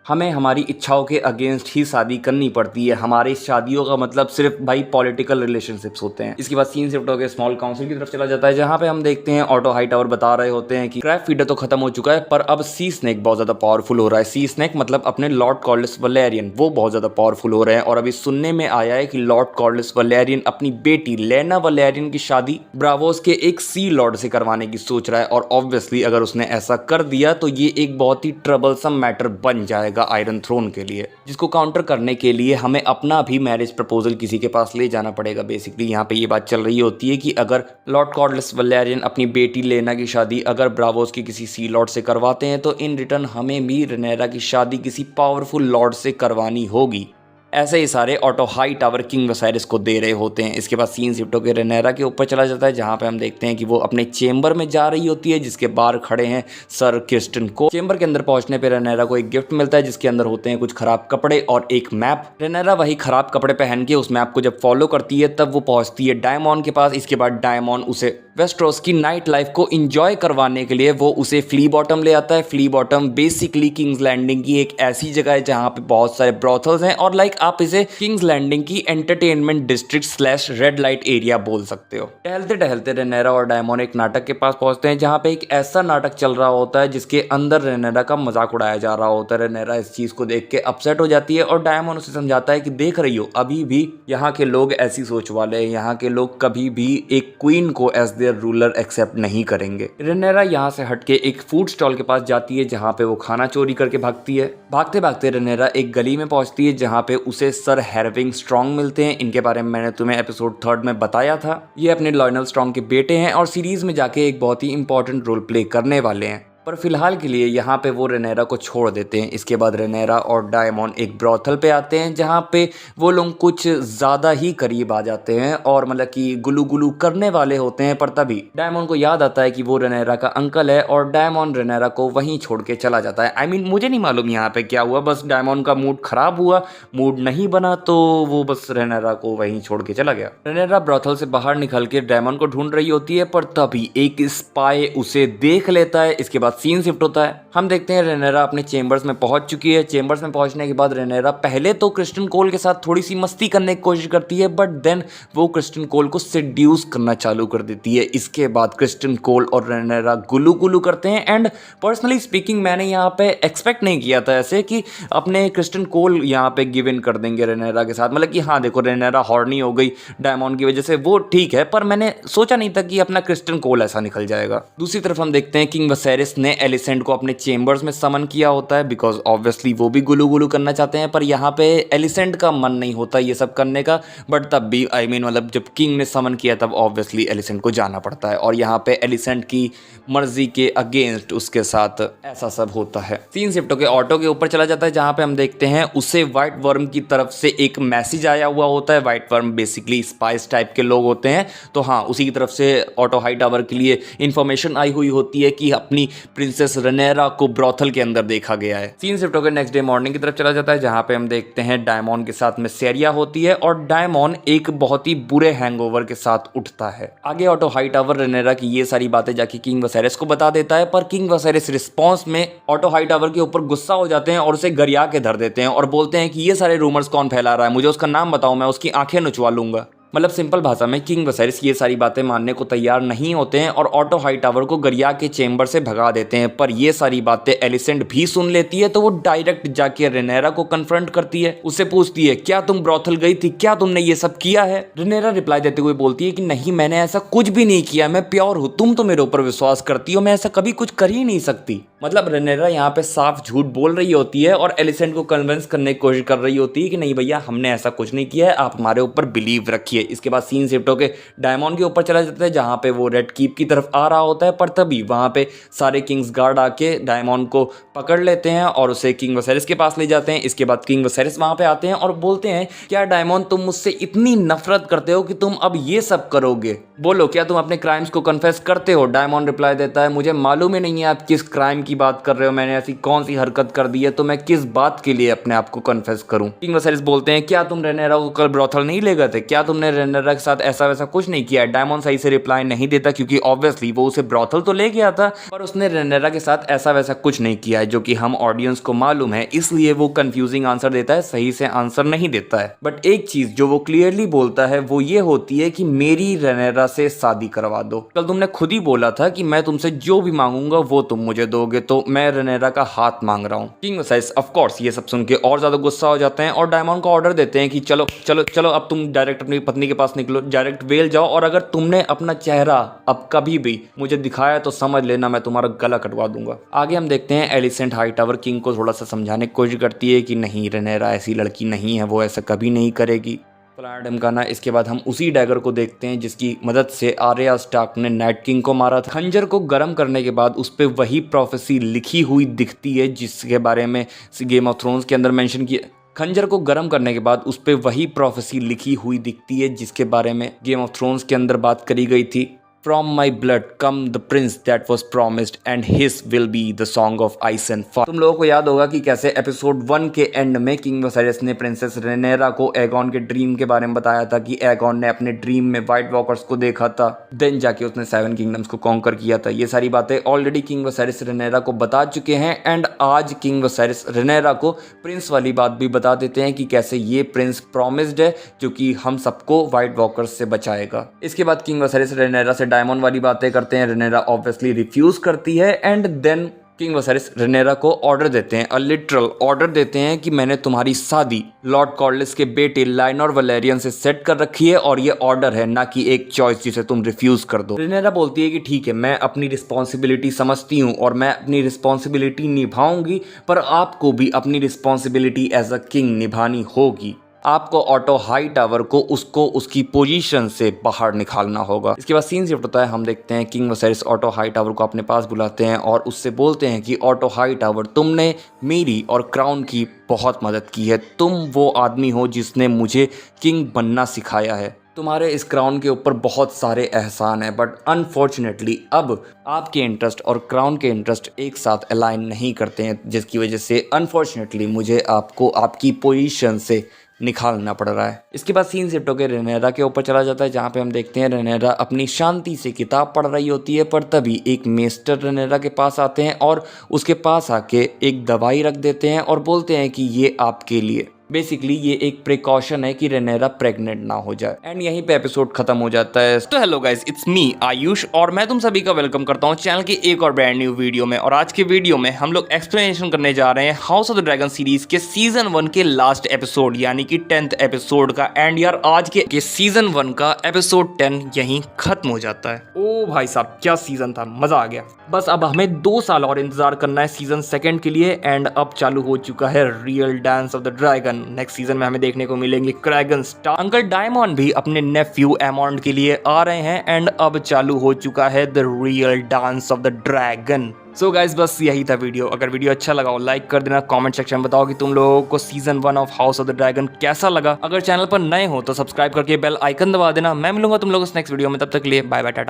हमें हमारी इच्छाओं के अगेंस्ट ही शादी करनी पड़ती है, हमारी शादियों का मतलब सिर्फ भाई पॉलिटिकल रिलेशनशिप्स होते हैं। इसके बाद सीन शिफ्ट होकर स्मॉल काउंसिल की तरफ चला जाता है, जहां पे हम देखते हैं ऑटो हाईटावर बता रहे होते हैं कि क्रैब फीडर तो खत्म हो चुका है, पर अब सी स्नेक बहुत ज्यादा पावरफुल हो रहा है। सी स्नेक मतलब अपने लॉर्ड कॉर्लिस वलेरियन, वो बहुत ज्यादा पावरफुल हो रहे हैं। और अभी सुनने में आया है कि लॉर्ड कॉर्लिस वलेरियन अपनी बेटी लेना वलेरियन की शादी ब्रावोस के एक सी लॉर्ड से करवाने की सोच रहा है। और ऑब्वियसली अगर उसने ऐसा कर दिया तो ये एक बहुत ही ट्रबलसम मैटर बन जाएगा आयरन थ्रोन के लिए, जिसको काउंटर करने के लिए हमें अपना भी मैरिज प्रपोजल किसी के पास ले जाना पड़ेगा। बेसिकली यहाँ पे ये बात चल रही होती है कि अगर लॉर्ड कॉर्लिस वलेरियन अपनी बेटी लेना की शादी अगर ब्रावोस के किसी सी लॉर्ड से करवाते हैं तो इन रिटर्न हमें भी रेनेरा की शादी किसी पावरफुल लॉर्ड से करवानी होगी। ऐसे ही सारे ऑटो हाईटावर किंग वसेरिस को दे रहे होते हैं। इसके बाद सीन शिफ्ट होकर रेनेरा के ऊपर चला जाता है, जहां पे हम देखते हैं कि वो अपने चेंबर में जा रही होती है, जिसके बाहर खड़े हैं सर क्रिस्टन को। चेंबर के अंदर पहुंचने पे रेनेरा को एक गिफ्ट मिलता है, जिसके अंदर होते हैं कुछ खराब कपड़े और एक मैप। रेनेरा वही खराब कपड़े पहन के उस मैप को जब फॉलो करती है तब वो पहुंचती है डायमॉन्ड के पास। इसके बाद डायमॉन्ड उसे वेस्टरोस की नाइट लाइफ को एंजॉय करवाने के लिए वो उसे फ्ली बॉटम ले आता है। Flea Bottom basically King's Landing की एक ऐसी जगह है जहां पे बहुत सारे ब्रॉथल्स हैं, और आप इसे किंग्स लैंडिंग की entertainment district slash red light area बोल सकते हो। टहलते टहलते रेनेरा और डायमॉन्ड एक नाटक के पास पहुंचते हैं, जहां पे एक ऐसा नाटक चल रहा होता है जिसके अंदर रेनेरा का मजाक उड़ाया जा रहा होता है। रेनेरा इस चीज को देख के अपसेट हो जाती है, और डायमॉन्ड उसे समझाता है कि देख रही हो अभी भी यहाँ के लोग ऐसी सोच वाले हैं, यहाँ के लोग कभी भी एक क्वीन को एज देयर रूलर एक्सेप्ट नहीं करेंगे। रेनेरा यहाँ से हटके एक फूड स्टॉल के पास जाती है, जहाँ पे वो खाना चोरी करके भागती है। भागते भागते रेनेरा एक गली में पहुंचती है, जहाँ पे उसे सर हैरविंग स्ट्रॉन्ग मिलते हैं। इनके बारे में मैंने तुम्हें एपिसोड 3 में बताया था। ये अपने लॉयनल स्ट्रॉन्ग के बेटे हैं और सीरीज में जाके एक बहुत ही इंपॉर्टेंट रोल प्ले करने वाले हैं, पर फिलहाल के लिए यहाँ पे वो रेनेरा को छोड़ देते हैं। इसके बाद रेनेरा और डायमॉन्ड एक ब्रॉथल पे आते हैं, जहाँ पे वो लोग कुछ ज़्यादा ही करीब आ जाते हैं और मतलब कि गुलू गुलू करने वाले होते हैं। पर तभी डायमॉन्ड को याद आता है कि वो रेनेरा का अंकल है, और डायमॉन्ड रेनेरा को वहीं छोड़ के चला जाता है। मुझे नहीं मालूम यहाँ पे क्या हुआ, बस डायमॉन्ड का मूड खराब हुआ, मूड नहीं बना तो वो बस रेनेरा को वहीं छोड़ के चला गया। रेनेरा ब्रॉथल से बाहर निकल के डायमॉन्ड को ढूंढ रही होती है, पर तभी एक स्पाई उसे देख लेता है। इसके बाद सीन शिफ्ट होता है, हम देखते हैं रेनेरा अपने चेंबर्स में पहुंच चुकी है। चेंबर्स में पहुंचने के बाद रेनेरा पहले तो क्रिस्टन कोल के साथ थोड़ी सी मस्ती करने की कोशिश करती है, बट देन वो क्रिस्टन कोल को सेड्यूस करना चालू कर देती है। इसके बाद क्रिस्टन कोल और रेनेरा गुलू गुलू करते हैं। एंड पर्सनली स्पीकिंग मैंने यहाँ पे एक्सपेक्ट नहीं किया था ऐसे कि अपने क्रिस्टन कोल यहाँ पे गिव इन कर देंगे रेनेरा के साथ, मतलब कि हाँ देखो रेनेरा हॉर्नी हो गई डायमॉन्ड की वजह से, वो ठीक है, पर मैंने सोचा नहीं था कि अपना क्रिस्टन कोल ऐसा निकल जाएगा। दूसरी तरफ हम देखते हैं किंग वसेरिस ने एलिसेंट को अपने चेंबर्स में समन किया होता है, बिकॉज ऑब्वियसली वो भी गुलू गुलू करना चाहते हैं, पर यहाँ पे एलिसेंट का मन नहीं होता ये सब करने का। बट तब भी मतलब जब किंग ने समन किया तब ऑब्वियसली एलिसेंट को जाना पड़ता है, और यहाँ पे एलिसेंट की मर्जी के अगेंस्ट उसके साथ ऐसा सब होता है। सीन शिफ्ट होकर ऑटो के ऊपर चला जाता है, जहाँ पे हम देखते हैं उसे व्हाइट वर्म की तरफ से एक मैसेज आया हुआ होता है। White worm basically spice type के लोग होते हैं, तो हाँ उसी की तरफ से ऑटो हाईटावर के लिए इंफॉर्मेशन आई हुई होती है कि अपनी प्रिंसेस रेनेरा को ब्रॉथल के अंदर देखा गया है। सीन शिफ्ट होकर नेक्स्ट डे मॉर्निंग की तरफ चला जाता है, जहां पे हम देखते हैं डायमॉन्ड के साथ में सेरिया होती है, और डायमॉन्ड एक बहुत ही बुरे हैंगओवर के साथ उठता है। आगे ऑटो हाईटावर रेनेरा की ये सारी बातें जाके किंग वसेरिस को बता देता है, पर किंग वसेरिस रिस्पॉन्स में ऑटो हाईटावर के ऊपर गुस्सा हो जाते हैं और उसे गरिया के धर देते हैं और बोलते हैं कि ये सारे रूमर्स कौन फैला रहा है, मुझे उसका नाम बताओ, मैं उसकी आंखें नुचवा लूंगा। मतलब सिंपल भाषा में किंग वसेरिस ये सारी बातें मानने को तैयार नहीं होते हैं और ऑटो हाईटावर को गरिया के चेंबर से भगा देते हैं। पर ये सारी बातें एलिसेंट भी सुन लेती है तो वो डायरेक्ट जाके रेनेरा को कन्फ्रंट करती है, उससे पूछती है क्या तुम ब्रॉथल गई थी, क्या तुमने ये सब किया है। रेनेरा रिप्लाई देते हुए बोलती है कि नहीं, मैंने ऐसा कुछ भी नहीं किया, मैं प्योर हूँ, तुम तो मेरे ऊपर विश्वास करती हो, मैं ऐसा कभी कुछ कर ही नहीं सकती। मतलब रेनेरा यहाँ पे साफ झूठ बोल रही होती है और एलिसेंट को कन्विंस करने की कोशिश कर रही होती है कि नहीं भैया, हमने ऐसा कुछ नहीं किया है, आप हमारे ऊपर बिलीव रखिए। इसके बाद सीन शिफ्ट होकर डायमंड के ऊपर चला जाता है जहाँ पे वो रेड कीप की तरफ आ रहा होता है। पर तभी वहाँ पे सारे किंग्स गार्ड आके डायमंड को पकड़ लेते हैं और उसे किंग वसेरिस के पास ले जाते हैं। इसके बाद किंग वसेरिस वहाँ पे आते हैं और बोलते हैं क्या डायमंड, तुम मुझसे इतनी नफरत करते हो कि तुम अब ये सब करोगे? बोलो, क्या तुम अपने क्राइम्स को कन्फेस करते हो? डायमंड रिप्लाई देता है मुझे मालूम ही नहीं है आप किस क्राइम की बात कर रहे हो, मैंने ऐसी कौन सी हरकत कर दी है तो मैं किस बात के लिए अपने आप को कन्फेस करूं। किंग वसेरिस बोलते हैं क्या तुम रेनेरा को कल ब्रॉथल नहीं ले गए थे, क्या तुमने रेनेरा के साथ ऐसा वैसा कुछ नहीं किया है? डायमंड सही से रिप्लाई नहीं देता क्योंकि ऑब्वियसली वो उसे ब्रॉथल तो ले गया था पर उसने रेनेरा के साथ ऐसा वैसा कुछ नहीं किया है, जो कि हम ऑडियंस को मालूम है, इसलिए वो कंफ्यूजिंग आंसर देता है, सही से आंसर नहीं देता है। बट एक चीज जो वो क्लियरली बोलता है वो ये होती है कि मेरी रेनेरा से शादी करवा दो। कल तुमने खुद ही बोला था कि मैं तुमसे जो भी मांगूंगा वो तुम मुझे दोगे, तो मैं रेनेरा का हाथ मांग रहा हूँ। किंग वसेरिस ऑफ कोर्स ये सब सुन के और ज्यादा गुस्सा हो जाते हैं और डायमंड को ऑर्डर देते हैं कि चलो चलो चलो, अब तुम डायरेक्ट अपनी पत्नी के पास निकलो, डायरेक्ट वेल जाओ, और अगर तुमने अपना चेहरा अब कभी भी मुझे दिखाया तो समझ लेना मैं तुम्हारा गला कटवा दूंगा। आगे हम देखते हैं एलिसेंट हाईटावर किंग को थोड़ा सा समझाने की कोशिश करती है कि नहीं, रेनेरा ऐसी लड़की नहीं है, वो ऐसा कभी नहीं करेगी, फलाना ढमकाना। इसके बाद हम उसी डैगर को देखते हैं जिसकी मदद से आर्या स्टार्क ने नाइट किंग को मारा था। खंजर को गर्म करने के बाद उस पर वही प्रोफेसी लिखी हुई दिखती है जिसके बारे में गेम ऑफ थ्रोन्स के अंदर मेंशन किया। खंजर को गर्म करने के बाद उस पर वही प्रोफेसी लिखी हुई दिखती है जिसके बारे में गेम ऑफ थ्रोन्स के अंदर बात करी गई थी। From my blood come the prince that was promised and his will be the song of ice and fire। तुम लोगों को याद होगा कि कैसे एपिसोड 1 के एंड में किंग वसेरिस ने प्रिंसेस रेनेरा को एगॉन के ड्रीम के बारे में बताया था कि एगॉन ने अपने ड्रीम में व्हाइट वॉकर्स को देखा था, देन जाके उसने 7 किंगडम्स को कॉन्कर किया था। ये सारी बातें ऑलरेडी किंग वसेरिस रेनेरा को बता चुके हैं एंड आज किंग वसेरिस रेनेरा को प्रिंस वाली बात भी बता देते हैं कि कैसे ये प्रिंस प्रॉमिस्ड है जो कि हम सबको व्हाइट वॉकर्स से बचाएगा। इसके बाद किंग वसेरिस रेनेरा से डायमंड वाली बातें करते हैं। रेनेरा ऑब्वियसली रिफ्यूज करती है एंड देन किंग वसेरिस रेनेरा को ऑर्डर देते हैं, लिटरल ऑर्डर देते हैं कि मैंने तुम्हारी शादी लॉर्ड कॉर्लिस के बेटे लाइनोर वैलेरियन से सेट कर रखी है और ये ऑर्डर है, ना कि एक चॉइस जिसे तुम रिफ्यूज कर दो। रेनेरा बोलती है कि ठीक है, मैं अपनी रिस्पॉन्सिबिलिटी समझती हूँ और मैं अपनी रिस्पॉन्सिबिलिटी निभाऊंगी, पर आपको भी अपनी रिस्पॉन्सिबिलिटी एज अ किंग निभानी होगी। आपको ऑटो हाईटावर को उसको उसकी पोजीशन से बाहर निकालना होगा। इसके बाद सीन शिफ्ट होता है, हम देखते हैं किंग वसेरिस ऑटो हाईटावर को अपने पास बुलाते हैं और उससे बोलते हैं कि ऑटो हाईटावर, तुमने मेरी और क्राउन की बहुत मदद की है, तुम वो आदमी हो जिसने मुझे किंग बनना सिखाया है, तुम्हारे इस क्राउन के ऊपर बहुत सारे एहसान है, बट अनफॉर्चुनेटली अब आपके इंटरेस्ट और क्राउन के इंटरेस्ट एक साथ अलाइन नहीं करते हैं, जिसकी वजह से अनफॉर्चुनेटली मुझे आपको आपकी पोजीशन से निकालना पड़ रहा है। इसके बाद सीन शिफ्ट होकर रेनेरा के ऊपर चला जाता है जहाँ पे हम देखते हैं रेनेरा अपनी शांति से किताब पढ़ रही होती है, पर तभी एक मेस्टर रेनेरा के पास आते हैं और उसके पास आके एक दवाई रख देते हैं और बोलते हैं कि ये आपके लिए, बेसिकली ये एक प्रिकॉशन है कि रेनेरा प्रेग्नेंट ना हो जाए। एंड यहीं पे एपिसोड खत्म हो जाता है। तो hello guys, it's me Ayush और मैं तुम सभी का वेलकम करता हूँ चैनल की एक और ब्रांड न्यू वीडियो में। और आज के वीडियो में हम लोग एक्सप्लेनेशन करने जा रहे हैं house of the dragon series के सीजन 1 के लास्ट एपिसोड यानी कि 10th एपिसोड का। एंड यार आज के सीजन 1 का एपिसोड 10 यहीं खत्म हो जाता है। ओ भाई साहब, क्या सीजन था, मजा आ गया। बस अब हमें 2 साल और इंतजार करना है सीजन 2 के लिए। एंड अब चालू हो चुका है real dance of the dragon. Next season में हमें देखने को मिलेंगे क्रैगन स्टार, अंकल डायमंड भी अपने नेफ्यू एमॉन्ड के लिए आ रहे हैं। एंड अब चालू हो चुका है the real dance of the dragon. So guys, बस यही था वीडियो। अगर वीडियो अच्छा लगा हो लाइक कर देना, कमेंट सेक्शन में बताओ कि तुम लोगों को season 1 of house of the dragon कैसा लगा। अगर चैनल पर नए हो तो सब्सक्राइब करके बेल आइकन दबा देना। मैं मिलूंगा तुम लोगों को नेक्स्ट वीडियो में, तब तक के लिए बाय बाय, टाटा।